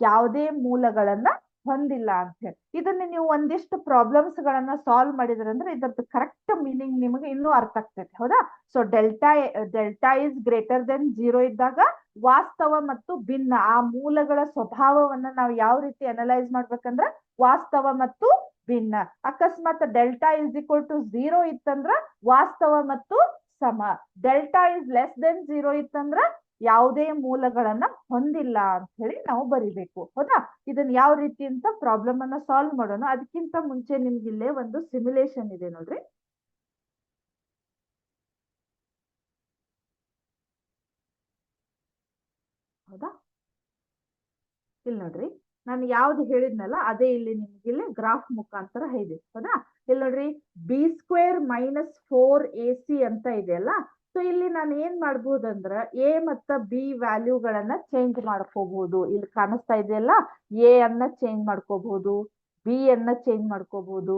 ಯಾವುದೇ ಮೂಲಗಳನ್ನ ಹೊಂದಿಲ್ಲ ಅಂತ ಹೇಳಿ ಇದನ್ನ ನೀವು ಒಂದಿಷ್ಟು ಪ್ರಾಬ್ಲಮ್ಸ್ ಗಳನ್ನ ಸಾಲ್ವ್ ಮಾಡಿದ್ರಂದ್ರೆ ಇದರದ್ದು ಕರೆಕ್ಟ್ ಮೀನಿಂಗ್ ನಿಮಗೆ ಇನ್ನೂ ಅರ್ಥ ಆಗ್ತೈತೆ. ಹೌದಾ? So delta is greater than 0 ಇದ್ದಾಗ ವಾಸ್ತವ ಮತ್ತು ಭಿನ್ನ ಆ ಮೂಲಗಳ ಸ್ವಭಾವವನ್ನ ನಾವು ಯಾವ ರೀತಿ ಅನಲೈಸ್ ಮಾಡ್ಬೇಕಂದ್ರ ವಾಸ್ತವ ಮತ್ತು ಭಿನ್ನ. ಅಕಸ್ಮಾತ್ ಡೆಲ್ಟಾ ಇಸ್ ಈಕ್ವಲ್ ಟು 0 ಇತ್ತಂದ್ರ ವಾಸ್ತವ ಮತ್ತು ಸಮ. ಡೆಲ್ಟಾ ಇಸ್ ಲೆಸ್ ದೆನ್ 0 ಇತ್ತಂದ್ರ ಯಾವುದೇ ಮೂಲಗಳನ್ನ ಹೊಂದಿಲ್ಲ ಅಂತ ಹೇಳಿ ನಾವು ಬರಿಬೇಕು. ಹೌದಾ? ಇದನ್ನ ಯಾವ ರೀತಿ ಅಂತ ಪ್ರಾಬ್ಲಮ್ ಅನ್ನ ಸಾಲ್ವ್ ಮಾಡೋಣ. ಅದಕ್ಕಿಂತ ಮುಂಚೆ ನಿಮ್ಗೆ ಇಲ್ಲೇ ಒಂದು ಸಿಮ್ಯುಲೇಷನ್ ಇದೆ ನೋಡ್ರಿ. ಹೌದಾ? ಇಲ್ಲಿ ನೋಡ್ರಿ ನಾನು ಯಾವ್ದು ಹೇಳಿದ್ನಲ್ಲ ಅದೇ ಇಲ್ಲಿ ನಿಮ್ಗೆ ಇಲ್ಲಿ ಗ್ರಾಫ್ ಮುಖಾಂತರ ಇದೆ. ಹೌದಾ? ಇಲ್ಲಿ ನೋಡ್ರಿ b² - 4ac ಅಂತ ಇದೆಯಲ್ಲ. ಸೊ ಇಲ್ಲಿ ನಾನು ಏನ್ ಮಾಡ್ಬೋದಂದ್ರ ಎ ಮತ್ತ ಬಿ ವ್ಯಾಲ್ಯೂಗಳನ್ನ ಚೇಂಜ್ ಮಾಡ್ಕೋಬಹುದು. ಇಲ್ಲಿ ಕಾಣಿಸ್ತಾ ಇದೆಯಲ್ಲ, ಎ ಅನ್ನ ಚೇಂಜ್ ಮಾಡ್ಕೋಬಹುದು, ಬಿ ಅನ್ನ ಚೇಂಜ್ ಮಾಡ್ಕೋಬಹುದು,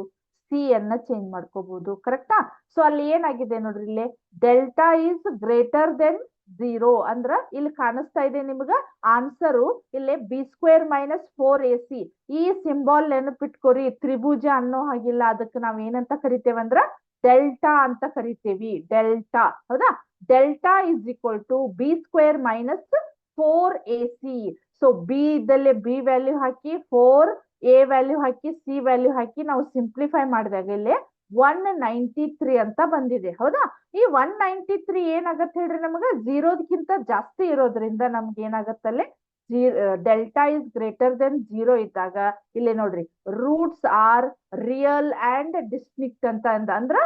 ಸಿ ಅನ್ನ ಚೇಂಜ್ ಮಾಡ್ಕೋಬಹುದು. ಕರೆಕ್ಟಾ? ಸೊ ಅಲ್ಲಿ ಏನಾಗಿದೆ ನೋಡ್ರಿ, ಇಲ್ಲಿ ಡೆಲ್ಟಾ ಈಸ್ ಗ್ರೇಟರ್ ದೆನ್ 0 ಅಂದ್ರ ಇಲ್ಲಿ ಕಾಣಿಸ್ತಾ ಇದೆ ನಿಮ್ಗ ಆನ್ಸರು ಇಲ್ಲಿ b² - 4ac. ಈ ಸಿಂಬಾಲ್ ನೆನಪಿಟ್ಕೋರಿ. ತ್ರಿಭುಜ ಅನ್ನೋ ಹಾಗಿಲ್ಲ. ಅದಕ್ಕೆ ನಾವ್ ಏನಂತ ಕರಿತೇವಂದ್ರ ಡೆಲ್ಟಾ ಅಂತ ಕರಿತೇವಿ. ಡೆಲ್ಟಾ. ಹೌದಾ? Delta is equal to b² - 4ac. So B ಇದ್ದಲ್ಲಿ ಬಿ ವ್ಯಾಲ್ಯೂ ಹಾಕಿ, 4 ಎ ವ್ಯಾಲ್ಯೂ ಹಾಕಿ, ಸಿ ವ್ಯಾಲ್ಯೂ ಹಾಕಿ ನಾವು ಸಿಂಪ್ಲಿಫೈ ಮಾಡಿದಾಗ ಇಲ್ಲಿ 193 ಅಂತ ಬಂದಿದೆ. ಹೌದಾ? ಈ 193 ಏನಾಗತ್ತೆ ಹೇಳ್ರಿ, ನಮಗ 0ಕ್ಕಿಂತ ಜಾಸ್ತಿ ಇರೋದ್ರಿಂದ ನಮ್ಗೆ ಏನಾಗತ್ತಲ್ಲಿ ಡೆಲ್ಟಾ ಇಸ್ ಗ್ರೇಟರ್ ದೆನ್ 0 ಇದ್ದಾಗ ಇಲ್ಲಿ ನೋಡ್ರಿ roots are real and distinct ಅಂತ ಅಂದ್ರ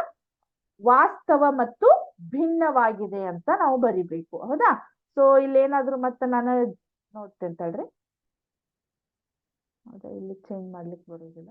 ವಾಸ್ತವ ಮತ್ತು ಭಿನ್ನವಾಗಿದೆ ಅಂತ ನಾವು ಬರಿಬೇಕು. ಹೌದಾ? ಸೊ ಇಲ್ಲಿ ಏನಾದ್ರು ಮತ್ತೆ ನಾನು ನೋಡ್ತೇನೆ ತಡ್ರಿ. ಹೌದಾ, ಇಲ್ಲಿ ಚೇಂಜ್ ಮಾಡ್ಲಿಕ್ಕೆ ಬರುದಿಲ್ಲ.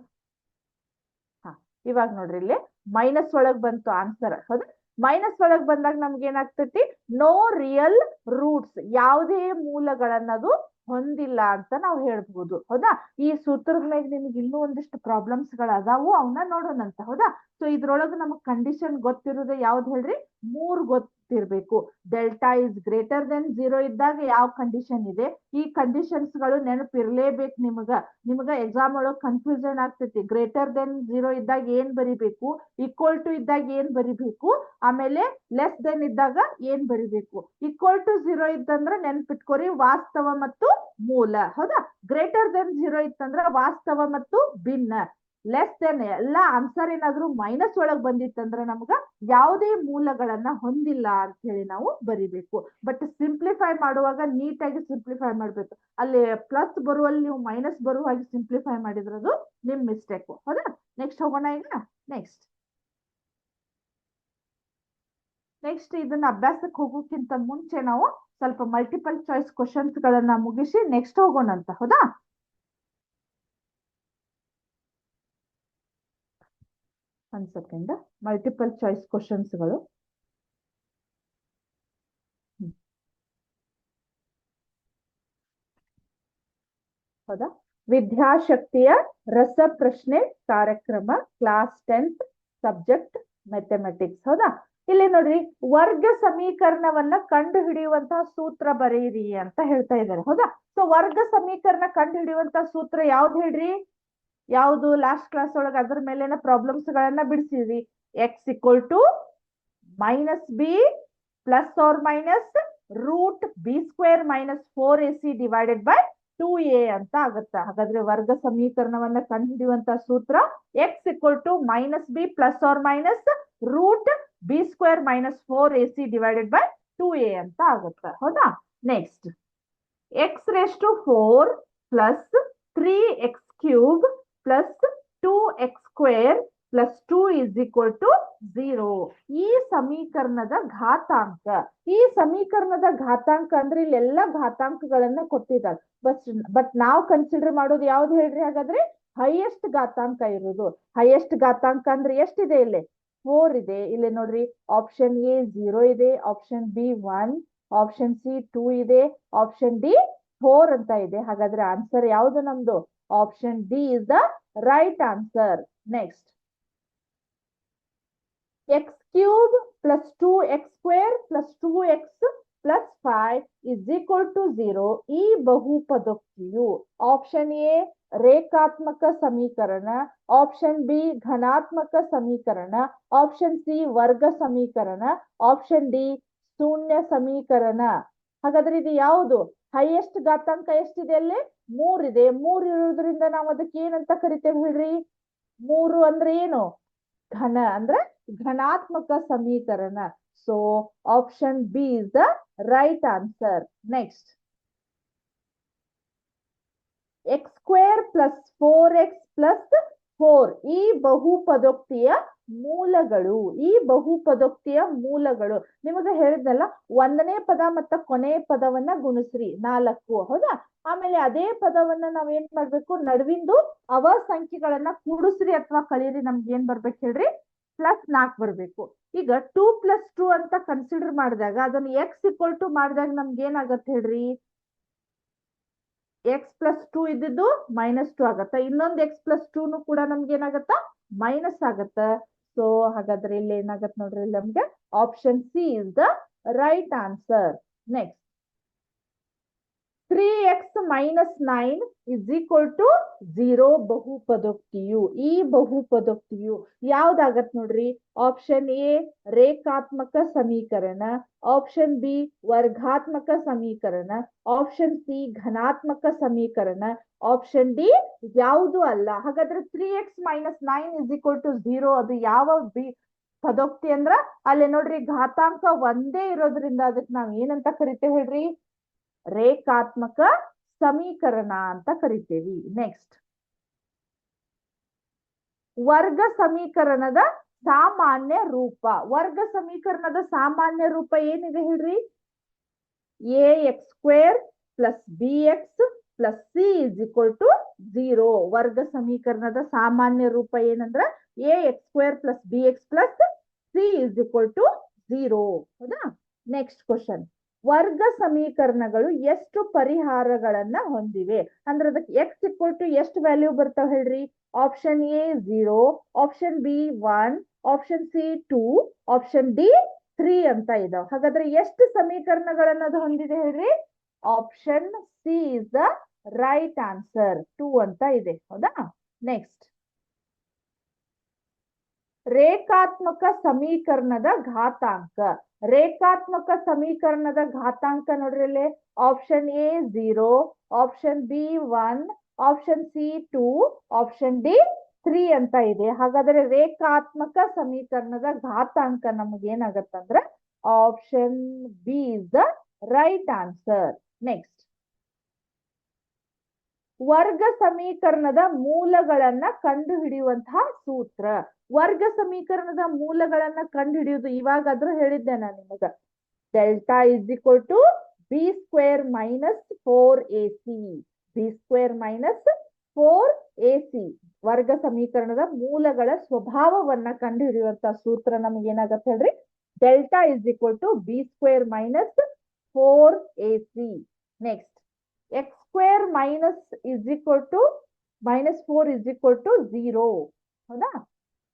ಹಾ, ಇವಾಗ ನೋಡ್ರಿ ಇಲ್ಲಿ ಮೈನಸ್ ಒಳಗ್ ಬಂತು ಆನ್ಸರ್. ಹೌದಾ? ಮೈನಸ್ ಒಳಗ್ ಬಂದಾಗ ನಮ್ಗೆ ಏನಾಗ್ತೈತಿ? ನೋ ರಿಯಲ್ ರೂಟ್ಸ್, ಯಾವುದೇ ಮೂಲಗಳನ್ನದು ಹೊಂದಿಲ್ಲ ಅಂತ ನಾವು ಹೇಳ್ಬಹುದು. ಹೌದಾ? ಈ ಸೂತ್ರದ ಮೇಲೆ ನಿಮ್ಗೆ ಇನ್ನೂ ಒಂದಿಷ್ಟು ಪ್ರಾಬ್ಲಮ್ಸ್ ಗಳು ಅದಾವು, ಅವನ್ನ ನೋಡೋಣಂತ. ಹೌದಾ? ಸೊ ಇದ್ರೊಳಗ ನಮಗ್ ಕಂಡೀಷನ್ ಗೊತ್ತಿರೋದು ಯಾವ್ದು ಹೇಳ್ರಿ? 3 ಗೊತ್ತಿರ್ಬೇಕು. ಡೆಲ್ಟಾ ಇಸ್ ಗ್ರೇಟರ್ ದೆನ್ 0 ಇದ್ದಾಗ ಯಾವ ಕಂಡೀಷನ್ ಇದೆ, ಈ ಕಂಡೀಷನ್ಸ್ ಗಳು ನೆನಪಿರ್ಲೇಬೇಕು ನಿಮಗ ಎಕ್ಸಾಮ್ ಒಳಗ್ ಕನ್ಫ್ಯೂಷನ್ ಆಗ್ತೈತಿ. ಗ್ರೇಟರ್ ದೆನ್ 0 ಇದ್ದಾಗ ಏನ್ ಬರಿಬೇಕು, ಈಕ್ವಲ್ ಟು ಇದ್ದಾಗ ಏನ್ ಬರಿಬೇಕು, ಆಮೇಲೆ ಲೆಸ್ ದೆನ್ ಇದ್ದಾಗ ಏನ್ ಬರಿಬೇಕು. ಈಕ್ವಲ್ ಟು 0 ಇತ್ತಂದ್ರೆ ನೆನ್ಪಿಟ್ಕೋರಿ ವಾಸ್ತವ ಮತ್ತು ಮೂಲ. ಹೌದಾ? ಗ್ರೇಟರ್ ದೆನ್ 0 ಇತ್ತಂದ್ರ ವಾಸ್ತವ ಮತ್ತು ಭಿನ್ನ. ಲೆಸ್ ದೆನ್ ಎಲ್ಲ ಆನ್ಸರ್ ಏನಾದ್ರು ಮೈನಸ್ ಒಳಗ್ ಬಂದಿತ್ತಂದ್ರ ನಮ್ಗ ಯಾವುದೇ ಮೂಲಗಳನ್ನ ಹೊಂದಿಲ್ಲ ಅಂತ ಹೇಳಿ ನಾವು ಬರಿಬೇಕು. ಬಟ್ ಸಿಂಪ್ಲಿಫೈ ಮಾಡುವಾಗ ನೀಟಾಗಿ ಸಿಂಪ್ಲಿಫೈ ಮಾಡ್ಬೇಕು. ಅಲ್ಲಿ ಪ್ಲಸ್ ಬರುವಲ್ಲಿ ನೀವು ಮೈನಸ್ ಬರುವ ಹಾಗೆ ಸಿಂಪ್ಲಿಫೈ ಮಾಡಿದ್ರದು ನಿಮ್ ಮಿಸ್ಟೇಕ್. ಹೌದಾ? ನೆಕ್ಸ್ಟ್ ಹೋಗೋಣ ಈಗ. ನೆಕ್ಸ್ಟ್ ಇದನ್ನ ಅಭ್ಯಾಸಕ್ಕೆ ಹೋಗೋಕ್ಕಿಂತ ಮುಂಚೆ ನಾವು ಸ್ವಲ್ಪ ಮಲ್ಟಿಪಲ್ ಚಾಯ್ಸ್ ಕ್ವಶನ್ಸ್ ಗಳನ್ನ ಮುಗಿಸಿ ನೆಕ್ಸ್ಟ್ ಹೋಗೋಣ ಅಂತ. ಹೌದಾ? ಒಂದ್ ಸೆಕೆಂಡ್. Multiple choice ಕ್ವಶನ್ಸ್ಗಳು. ಹೌದಾ? ವಿದ್ಯಾಶಕ್ತಿಯ ರಸಪ್ರಶ್ನೆ ಕಾರ್ಯಕ್ರಮ, ಕ್ಲಾಸ್ 10th, ಸಬ್ಜೆಕ್ಟ್ ಮ್ಯಾಥಮೆಟಿಕ್ಸ್. ಹೌದಾ? ಇಲ್ಲಿ ನೋಡ್ರಿ ವರ್ಗ ಸಮೀಕರಣವನ್ನ ಕಂಡು ಹಿಡಿಯುವಂತಹ ಸೂತ್ರ ಬರೀರಿ ಅಂತ ಹೇಳ್ತಾ ಇದ್ದಾರೆ. ಹೌದಾ? ಸೊ ವರ್ಗ ಸಮೀಕರಣ ಕಂಡು ಹಿಡಿಯುವಂತಹ ಸೂತ್ರ ಯಾವ್ದು ಹೇಳ್ರಿ? ಯಾವುದು? ಲಾಸ್ಟ್ ಕ್ಲಾಸ್ ಒಳಗೆ ಅದ್ರ ಮೇಲಿನ ಪ್ರಾಬ್ಲಮ್ಸ್ ಗಳನ್ನ ಬಿಡಿಸಿದ್ರಿ. X equal to minus B plus or minus root B square minus 4ac divided by 2a ಅಂತ ಆಗುತ್ತಾ. ಹಾಗಾದ್ರೆ ವರ್ಗ ಸಮೀಕರಣವನ್ನ ಕಂಡುಹಿಡಿಯುವಂತಹ ಸೂತ್ರ X equal to minus B plus or minus root B square minus 4ac divided by 2a ಅಂತ ಆಗುತ್ತಾ. ಹೌದಾ? Next X raise to 4 plus 3x cube plus 2x square plus 2 is equal to 0. ಈ ಸಮೀಕರಣದ ಘಾತಾಂಕ. ಈ ಸಮೀಕರಣದ ಘಾತಾಂಕ ಅಂದ್ರೆ ಇಲ್ಲೆಲ್ಲ ಘಾತಾಂಕಗಳನ್ನ ಕೊಟ್ಟಿದ್ದಾರೆ. ಬಟ್ ನಾವು ಕನ್ಸಿಡರ್ ಮಾಡೋದು ಯಾವ್ದು ಹೇಳ್ರಿ? ಹಾಗಾದ್ರೆ ಹೈಯೆಸ್ಟ್ ಘಾತಾಂಕ ಇರುವುದು. ಹೈಯೆಸ್ಟ್ ಘಾತಾಂಕ ಅಂದ್ರೆ ಎಷ್ಟಿದೆ? ಇಲ್ಲಿ 4 ಇದೆ. ಇಲ್ಲಿ ನೋಡ್ರಿ ಆಪ್ಷನ್ ಎ 0 ಇದೆ, ಆಪ್ಷನ್ ಬಿ 1, ಆಪ್ಷನ್ ಸಿ 2 ಇದೆ, ಆಪ್ಷನ್ ಡಿ 4 ಅಂತ ಇದೆ. ಹಾಗಾದ್ರೆ ಆನ್ಸರ್ ಯಾವುದು ನಮ್ದು? Option D is the right answer. Next x cube plus 2x square plus 2x plus 5 is equal to 0. ಈ ಬಹುಪದೋಕ್ತಿಯು ಆಪ್ಷನ್ ಎ ರೇಖಾತ್ಮಕ ಸಮೀಕರಣ, ಆಪ್ಷನ್ ಬಿ ಘನಾತ್ಮಕ ಸಮೀಕರಣ, ಆಪ್ಷನ್ ಸಿ ವರ್ಗ ಸಮೀಕರಣ, ಆಪ್ಷನ್ ಡಿ ಶೂನ್ಯ ಸಮೀಕರಣ. ಹಾಗಾದ್ರೆ ಇದು ಯಾವುದು? ಹೈಯೆಸ್ಟ್ ಘಾತಾಂಕ ಎಷ್ಟಿದೆ? ಅಲ್ಲಿ 3 ಇದೆ. 3 ಇರೋದ್ರಿಂದ ನಾವು ಅದಕ್ಕೆ ಏನಂತ ಕರಿತೇವೆ ಹೇಳ್ರಿ? 3 ಅಂದ್ರೆ ಏನು? ಘನ ಅಂದ್ರೆ ಘನಾತ್ಮಕ ಸಮೀಕರಣ. So option B is the right answer. Next X square plus 4x plus 4 ಈ ಬಹುಪದೋಕ್ತಿಯ ಮೂಲಗಳು. ಈ ಬಹುಪದೋಕ್ತಿಯ ಮೂಲಗಳು ನಿಮಗೆ ಹೇಳಿದ್ನಲ್ಲ, 1ನೇ ಪದ ಮತ್ತ ಕೊನೆಯ ಪದವನ್ನ ಗುಣಿಸ್ರಿ 4. ಹೌದಾ? ಆಮೇಲೆ ಅದೇ ಪದವನ್ನ ನಾವ್ ಏನ್ ಮಾಡ್ಬೇಕು? ನಡುವಿಂದು ಅವ ಸಂಖ್ಯೆಗಳನ್ನ ಕೂಡಿಸ್ರಿ ಅಥವಾ ಕಳೀರಿ. ನಮ್ಗೆ ಏನ್ ಬರ್ಬೇಕು ಹೇಳ್ರಿ? +4 ಬರ್ಬೇಕು. ಈಗ 2 + 2 ಅಂತ ಕನ್ಸಿಡರ್ ಮಾಡಿದಾಗ ಅದನ್ನ ಎಕ್ಸ್ ಇಕ್ವಲ್ ಟು ಮಾಡಿದಾಗ ನಮ್ಗೆ ಏನಾಗತ್ತೆ ಹೇಳ್ರಿ? ಎಕ್ಸ್ ಪ್ಲಸ್ 2 ಇದ್ದಿದ್ದು -2 ಆಗತ್ತ. ಇನ್ನೊಂದು ಎಕ್ಸ್ ಪ್ಲಸ್ 2 ಕೂಡ ನಮ್ಗೆ ಏನಾಗತ್ತ? ಮೈನಸ್ ಆಗತ್ತ. ಸೊ ಹಾಗಾದ್ರೆ ಇಲ್ಲಿ ಏನಾಗತ್ತೆ ನೋಡ್ರಿ, ಇಲ್ಲಿ ನಮ್ಗೆ option C is the right answer. Next 3x - 9 is equal to 0 ಬಹುಪದೋಕ್ತಿಯು. ಈ ಬಹುಪದೋಕ್ತಿಯು ಯಾವ್ದಾಗತ್ ನೋಡ್ರಿ? ಆಪ್ಷನ್ ಎ ರೇಖಾತ್ಮಕ ಸಮೀಕರಣ, ಆಪ್ಷನ್ ಬಿ ವರ್ಗಾತ್ಮಕ ಸಮೀಕರಣ, ಆಪ್ಷನ್ ಸಿ ಘನಾತ್ಮಕ ಸಮೀಕರಣ, ಆಪ್ಷನ್ ಡಿ ಯಾವುದು ಅಲ್ಲ. ಹಾಗಾದ್ರೆ 3x - 9 ಇಸ್ ಈಕ್ವಲ್ ಟು 0 ಅದು ಯಾವ ಪದೋಕ್ತಿ ಅಂದ್ರ ಅಲ್ಲಿ ನೋಡ್ರಿ ಘಾತಾಂಕ ಒಂದೇ ಇರೋದ್ರಿಂದ ಅದಕ್ಕೆ ನಾವ್ ಏನಂತ ಕರಿತೇವೆ ಹೇಳ್ರಿ? ರೇಖಾತ್ಮಕ ಸಮೀಕರಣ ಅಂತ ಕರಿತೇವಿ. ನೆಕ್ಸ್ಟ್, ವರ್ಗ ಸಮೀಕರಣದ ಸಾಮಾನ್ಯ ರೂಪ. ವರ್ಗ ಸಮೀಕರಣದ ಸಾಮಾನ್ಯ ರೂಪ ಏನಿದೆ ಹೇಳ್ರಿ? ax² plus bx plus c is equal to 0. ವರ್ಗ ಸಮೀಕರಣದ ಸಾಮಾನ್ಯ ರೂಪ ಏನಂದ್ರ ax² plus bx plus c is equal to 0. ಹೌದಾ? ನೆಕ್ಸ್ಟ್ ಕ್ವಶನ್, ವರ್ಗ ಸಮೀಕರಣಗಳು ಎಷ್ಟು ಪರಿಹಾರಗಳನ್ನ ಹೊಂದಿವೆ? ಅಂದ್ರೆ ಅದಕ್ಕೆ ಎಕ್ಸ್ ಈಕ್ವಲ್ ಟು ಎಷ್ಟು ವ್ಯಾಲ್ಯೂ ಬರ್ತಾವ ಹೇಳ್ರಿ? Option A 0, option B 1, option C 2, option D 3 ಅಂತ ಇದಾವ. ಹಾಗಾದ್ರೆ ಎಷ್ಟು ಸಮೀಕರಣಗಳನ್ನ ಅದು ಹೊಂದಿದೆ ಹೇಳ್ರಿ? Option C is the right answer, 2 ಅಂತ ಇದೆ. ಹೌದಾ? ನೆಕ್ಸ್ಟ್, ರೇಖಾತ್ಮಕ ಸಮೀಕರಣದ ಘಾತಾಂಕ. ರೇಖಾತ್ಮಕ ಸಮೀಕರಣದ ಘಾತಾಂಕ ನೋಡ್ರಿ ಇಲ್ಲಿ. Option A 0, option B 1, option C 2, option D 3 ಅಂತ ಇದೆ. ಹಾಗಾದ್ರೆ ರೇಖಾತ್ಮಕ ಸಮೀಕರಣದ ಘಾತಾಂಕ ನಮ್ಗೆ ಏನಾಗತ್ತಂದ್ರೆ option B is the right answer. Next, ವರ್ಗ ಸಮೀಕರಣದ ಮೂಲಗಳನ್ನ ಕಂಡುಹಿಡಿಯುವಂತಹ ಸೂತ್ರ. ವರ್ಗ ಸಮೀಕರಣದ ಮೂಲಗಳನ್ನ ಕಂಡುಹಿಡಿಯುವುದು ಇವಾಗಾದ್ರೂ ಹೇಳಿದ್ದೆ ನಾನು ನಿಮಗ. Delta is equal to b² minus 4ac. b² minus 4ac. ವರ್ಗ ಸಮೀಕರಣದ ಮೂಲಗಳ ಸ್ವಭಾವವನ್ನ ಕಂಡುಹಿಡಿಯುವಂತಹ ಸೂತ್ರ ನಮ್ಗೆ ಏನಾಗತ್ತೆ ಹೇಳ್ರಿ? Delta is equal to b² minus 4ac. Next, x² minus is equal to minus 4 is equal to 0. ಹೌದಾ?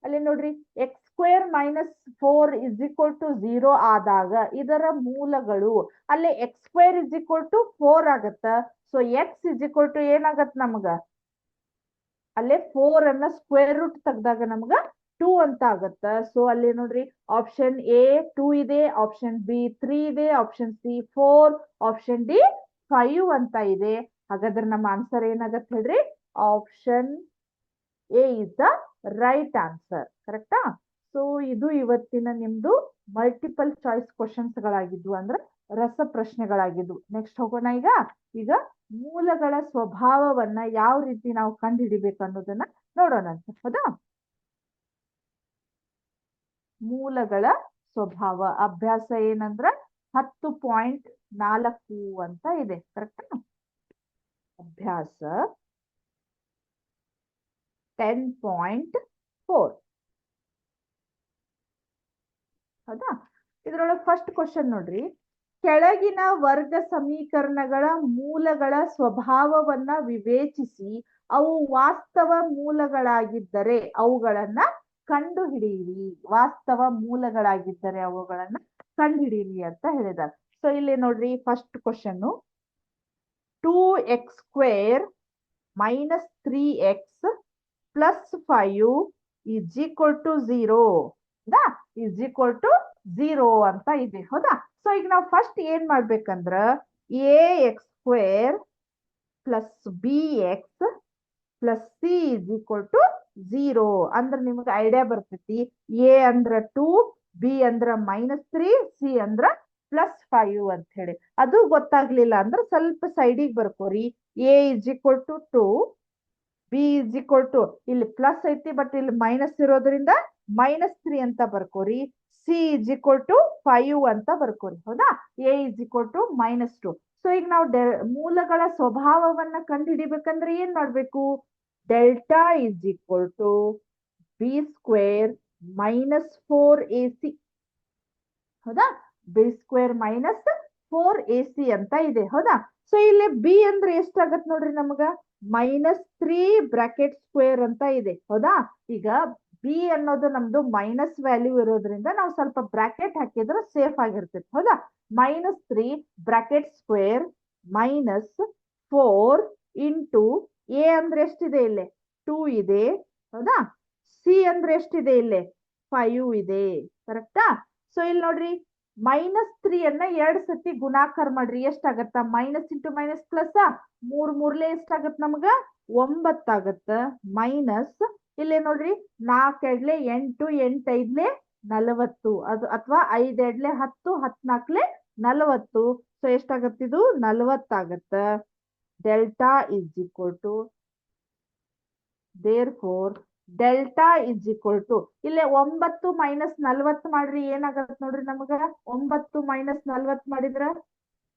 ಅಲ್ಲಿ ನೋಡ್ರಿ, x² minus 4 is equal to 0 ಆದಾಗ ಇದರ ಮೂಲಗಳು ಅಲ್ಲಿ x² ಇಸ್ ಈಕ್ವಲ್ ಟು 4 ಆಗತ್ತ. So x is equal to ಏನಾಗತ್ತ ನಮ್ಗ? ಅಲ್ಲೇ 4 ಅನ್ನ ಸ್ಕ್ವೇರ್ ರೂಟ್ ತೆಗ್ದಾಗ ನಮ್ಗ 2 ಅಂತ ಆಗತ್ತ. ಸೊ ಅಲ್ಲಿ ನೋಡ್ರಿ, ಆಪ್ಷನ್ ಎ 2 ಇದೆ, ಆಪ್ಷನ್ ಬಿ 3 ಇದೆ, ಆಪ್ಷನ್ ಸಿ 4, ಆಪ್ಷನ್ ಡಿ 5 ಅಂತ ಇದೆ. ಹಾಗಾದ್ರೆ ನಮ್ಮ ಆನ್ಸರ್ ಏನಾಗತ್ತೆ ಹೇಳ್ರಿ? Option A is the right answer. ಕರೆಕ್ಟಾ? ಸೊ ಇದು ಇವತ್ತಿನ ನಿಮ್ದು ಮಲ್ಟಿಪಲ್ ಚಾಯ್ಸ್ ಕ್ವಶನ್ಸ್ ಗಳಾಗಿದ್ವು, ಅಂದ್ರೆ ರಸ ಪ್ರಶ್ನೆಗಳಾಗಿದ್ವು. ನೆಕ್ಸ್ಟ್ ಹೋಗೋಣ. ಈಗ ಮೂಲಗಳ ಸ್ವಭಾವವನ್ನ ಯಾವ ರೀತಿ ನಾವು ಕಂಡುಹಿಡಿಬೇಕು ಅನ್ನೋದನ್ನ ನೋಡೋಣ. ಹೌದಾ? ಮೂಲಗಳ ಸ್ವಭಾವ ಅಭ್ಯಾಸ ಏನಂದ್ರ 10.4 ಅಂತ ಇದೆ. ಕರೆಕ್ಟಾ? ಅಭ್ಯಾಸ 10.4. ಹೌದಾ? ಇದ್ರೊಳಗೆ ಫಸ್ಟ್ ಕ್ವಶನ್ ನೋಡ್ರಿ, ಕೆಳಗಿನ ವರ್ಗ ಸಮೀಕರಣಗಳ ಮೂಲಗಳ ಸ್ವಭಾವವನ್ನ ವಿವೇಚಿಸಿ ಅವು ವಾಸ್ತವ ಮೂಲಗಳಾಗಿದ್ದರೆ ಅವುಗಳನ್ನ ಕಂಡುಹಿಡಿಯಿರಿ. ವಾಸ್ತವ ಮೂಲಗಳಾಗಿದ್ದರೆ ಅವುಗಳನ್ನ ಕಂಡುಹಿಡಿಯಿರಿ ಅಂತ ಹೇಳಿದ್ದಾರೆ. ಸೊ ಇಲ್ಲಿ ನೋಡ್ರಿ, first question 2x² minus 3x plus 5 is equal to 0 is equal to 0 ಅಂತ ಇದೆ. ಹೌದಾ? ಸೊ ಈಗ ನಾವು ಫಸ್ಟ್ ಏನ್ ಮಾಡ್ಬೇಕಂದ್ರ ax² plus bx plus c is equal to 0 ಅಂದ್ರೆ ನಿಮ್ಗೆ ಐಡಿಯಾ ಬರ್ತೈತಿ. a ಅಂದ್ರ 2, b ಅಂದ್ರ -3, c ಅಂದ್ರ +5 ಅಂತ ಹೇಳಿ. ಅದು ಗೊತ್ತಾಗ್ಲಿಲ್ಲ ಅಂದ್ರೆ ಸ್ವಲ್ಪ ಸೈಡಿಗೆ ಬರ್ಕೋರಿ. a is equal to 2, b is equal to, ಇಲ್ಲಿ ಪ್ಲಸ್ ಐತಿ ಬಟ್ ಇಲ್ಲಿ ಮೈನಸ್ ಇರೋದ್ರಿಂದ -3 ಅಂತ ಬರ್ಕೋರಿ. c ಇಸ್ ಈಕ್ವಲ್ ಟು 5 ಅಂತ ಬರ್ಕೋರಿ. ಹೌದಾ? a is equal to -2. So ಈಗ ನಾವು ಮೂಲಗಳ ಸ್ವಭಾವವನ್ನ ಕಂಡುಹಿಡಿಬೇಕಂದ್ರೆ ಏನ್ ಮಾಡ್ಬೇಕು? Delta is equal to b² minus 4ac. ಹೌದಾ? b² ಮೈನಸ್ 4ac ಅಂತ ಇದೆ. ಹೌದಾ? ಸೊ ಇಲ್ಲಿ b ಅಂದ್ರೆ ಎಷ್ಟಾಗತ್ ನೋಡ್ರಿ ನಮಗ? -3 ಬ್ರಾಕೆಟ್ ಸ್ಕ್ವೇರ್ ಅಂತ ಇದೆ. ಹೌದಾ? ಈಗ ಬಿ ಅನ್ನೋದು ನಮ್ದು ಮೈನಸ್ ವ್ಯಾಲ್ಯೂ ಇರೋದ್ರಿಂದ ನಾವು ಸ್ವಲ್ಪ ಬ್ರಾಕೆಟ್ ಹಾಕಿದ್ರೆ ಸೇಫ್ ಆಗಿರ್ತೈತಿ. ಹೌದಾ? -3 bracket square minus 4 into A ಅಂದ್ರೆ ಎಷ್ಟಿದೆ? ಇಲ್ಲಿ 2 ಇದೆ. ಹೌದಾ? ಸಿ ಅಂದ್ರೆ ಎಷ್ಟಿದೆ? ಇಲ್ಲಿ 5 ಇದೆ. ಕರೆಕ್ಟಾ? ಸೊ ಇಲ್ಲಿ ನೋಡ್ರಿ, -3 ಅನ್ನ 2 ಸತಿ ಗುಣಾಕಾರ ಮಾಡ್ರಿ. ಎಷ್ಟಾಗತ್ತ? ಮೈನಸ್ ಇಂಟು ಮೈನಸ್ ಪ್ಲಸ್ 3 ಮೂರ್ಲೆ ಎಷ್ಟಾಗತ್ತ ನಮ್ಗ? 9 ಆಗತ್ತ. ಮೈನಸ್ ಇಲ್ಲಿ ನೋಡ್ರಿ, 4 ಎಡ್ಲೆ 8, 8 ಐದ್ಲೆ 40, ಅದು ಅಥವಾ 5 ಎಡ್ಲೆ 10, 14 40. ಸೊ ಎಷ್ಟಾಗತ್ತಿದು? 40 ಆಗತ್ತ. Delta is equal to therefore delta is equal to ಇಲ್ಲೇ 9 ಮೈನಸ್ 40 ಮಾಡ್ರಿ ಏನಾಗತ್ ನೋಡ್ರಿ ನಮಗ 9 ಮೈನಸ್ 40 ಮಾಡಿದ್ರ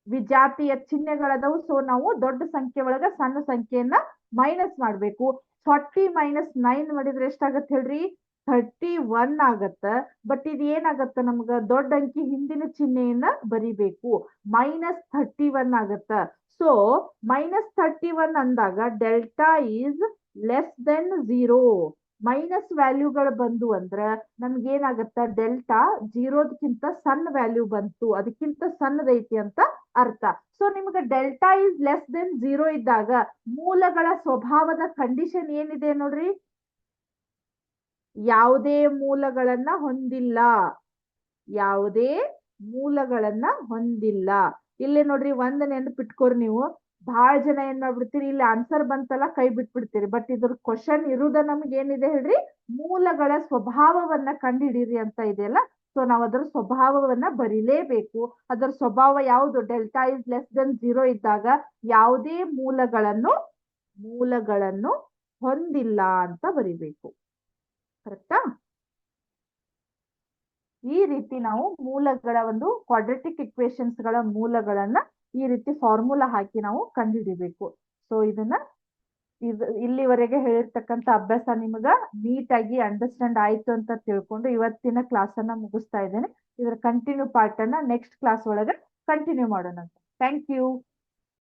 ವಿಜಾತಿಯ ಚಿಹ್ನೆಗಳದವು. ಸೊ ನಾವು ದೊಡ್ಡ ಸಂಖ್ಯೆ ಒಳಗ ಸಣ್ಣ ಸಂಖ್ಯೆಯನ್ನ ಮೈನಸ್ ಮಾಡ್ಬೇಕು. 40 ಮೈನಸ್ 9 ಮಾಡಿದ್ರೆ ಎಷ್ಟಾಗತ್ತೆ ಹೇಳ್ರಿ 31 ಆಗತ್ತ. ಬಟ್ ಇದು ಏನಾಗತ್ತ ನಮ್ಗ ದೊಡ್ಡ ಅಂಕಿ ಹಿಂದಿನ ಚಿಹ್ನೆಯನ್ನ ಬರಿಬೇಕು. -31 ಆಗತ್ತ. ಸೊ -31 ಅಂದಾಗ delta is less than 0. Minus ವ್ಯಾಲ್ಯೂಗಳು ಬಂದು ಅಂದ್ರ ನಮ್ಗೆ ಏನಾಗತ್ತ ಡೆಲ್ಟಾ 0ದ್ಕಿಂತ ಸಣ್ಣ ವ್ಯಾಲ್ಯೂ ಬಂತು, ಅದಕ್ಕಿಂತ ಸಣ್ಣದೈತಿ ಅಂತ ಅರ್ಥ. ಸೊ ನಿಮ್ಗೆ ಡೆಲ್ಟಾ ಈಸ್ ಲೆಸ್ ದೆನ್ 0 ಇದ್ದಾಗ ಮೂಲಗಳ ಸ್ವಭಾವದ ಕಂಡೀಷನ್ ಏನಿದೆ ನೋಡ್ರಿ, ಯಾವುದೇ ಮೂಲಗಳನ್ನ ಹೊಂದಿಲ್ಲ, ಯಾವುದೇ ಮೂಲಗಳನ್ನ ಹೊಂದಿಲ್ಲ. ಇಲ್ಲಿ ನೋಡ್ರಿ ಒಂದ್ ನೆನಪಿಟ್ಕೋರಿ ನೀವು. ಬಹಳ ಜನ ಏನ್ ಮಾಡ್ಬಿಡ್ತೀರಿ, ಇಲ್ಲಿ ಆನ್ಸರ್ ಬಂತಲ್ಲ ಕೈ ಬಿಟ್ಬಿಡ್ತೀರಿ. ಬಟ್ ಇದ್ರ ಕ್ವಶನ್ ಇರುದ ನಮ್ಗೆ ಏನಿದೆ ಹೇಳ್ರಿ, ಮೂಲಗಳ ಸ್ವಭಾವವನ್ನ ಕಂಡುಹಿಡೀರಿ ಅಂತ ಇದೆಯಲ್ಲ. ಸೊ ನಾವ್ ಅದರ ಸ್ವಭಾವವನ್ನ ಬರಿಲೇಬೇಕು. ಅದರ ಸ್ವಭಾವ ಯಾವುದು, ಡೆಲ್ಟಾ ಇಸ್ ಲೆಸ್ ದೆನ್ 0 ಇದ್ದಾಗ ಯಾವುದೇ ಮೂಲಗಳನ್ನು ಹೊಂದಿಲ್ಲ ಅಂತ ಬರಿಬೇಕು. ಕರೆಕ್ಟಾ? ಈ ರೀತಿ ನಾವು ಮೂಲಗಳ ಒಂದು ಕ್ವಾಡ್ರೆಟಿಕ್ ಇಕ್ವೇಶನ್ಸ್ ಗಳ ಮೂಲಗಳನ್ನ ಈ ರೀತಿ ಫಾರ್ಮುಲಾ ಹಾಕಿ ನಾವು ಕಂಡುಹಿಡಿಬೇಕು. ಸೊ ಇಲ್ಲಿವರೆಗೆ ಹೇಳಿರ್ತಕ್ಕಂಥ ಅಭ್ಯಾಸ ನಿಮಗ ನೀಟಾಗಿ ಅಂಡರ್ಸ್ಟ್ಯಾಂಡ್ ಆಯ್ತು ಅಂತ ತಿಳ್ಕೊಂಡು ಇವತ್ತಿನ ಕ್ಲಾಸ್ ಅನ್ನ ಮುಗಿಸ್ತಾ ಇದ್ದೇನೆ. ಇದರ ಕಂಟಿನ್ಯೂ ಪಾರ್ಟ್ ಅನ್ನ ನೆಕ್ಸ್ಟ್ ಕ್ಲಾಸ್ ಒಳಗೆ ಕಂಟಿನ್ಯೂ ಮಾಡೋಣ. Thank you.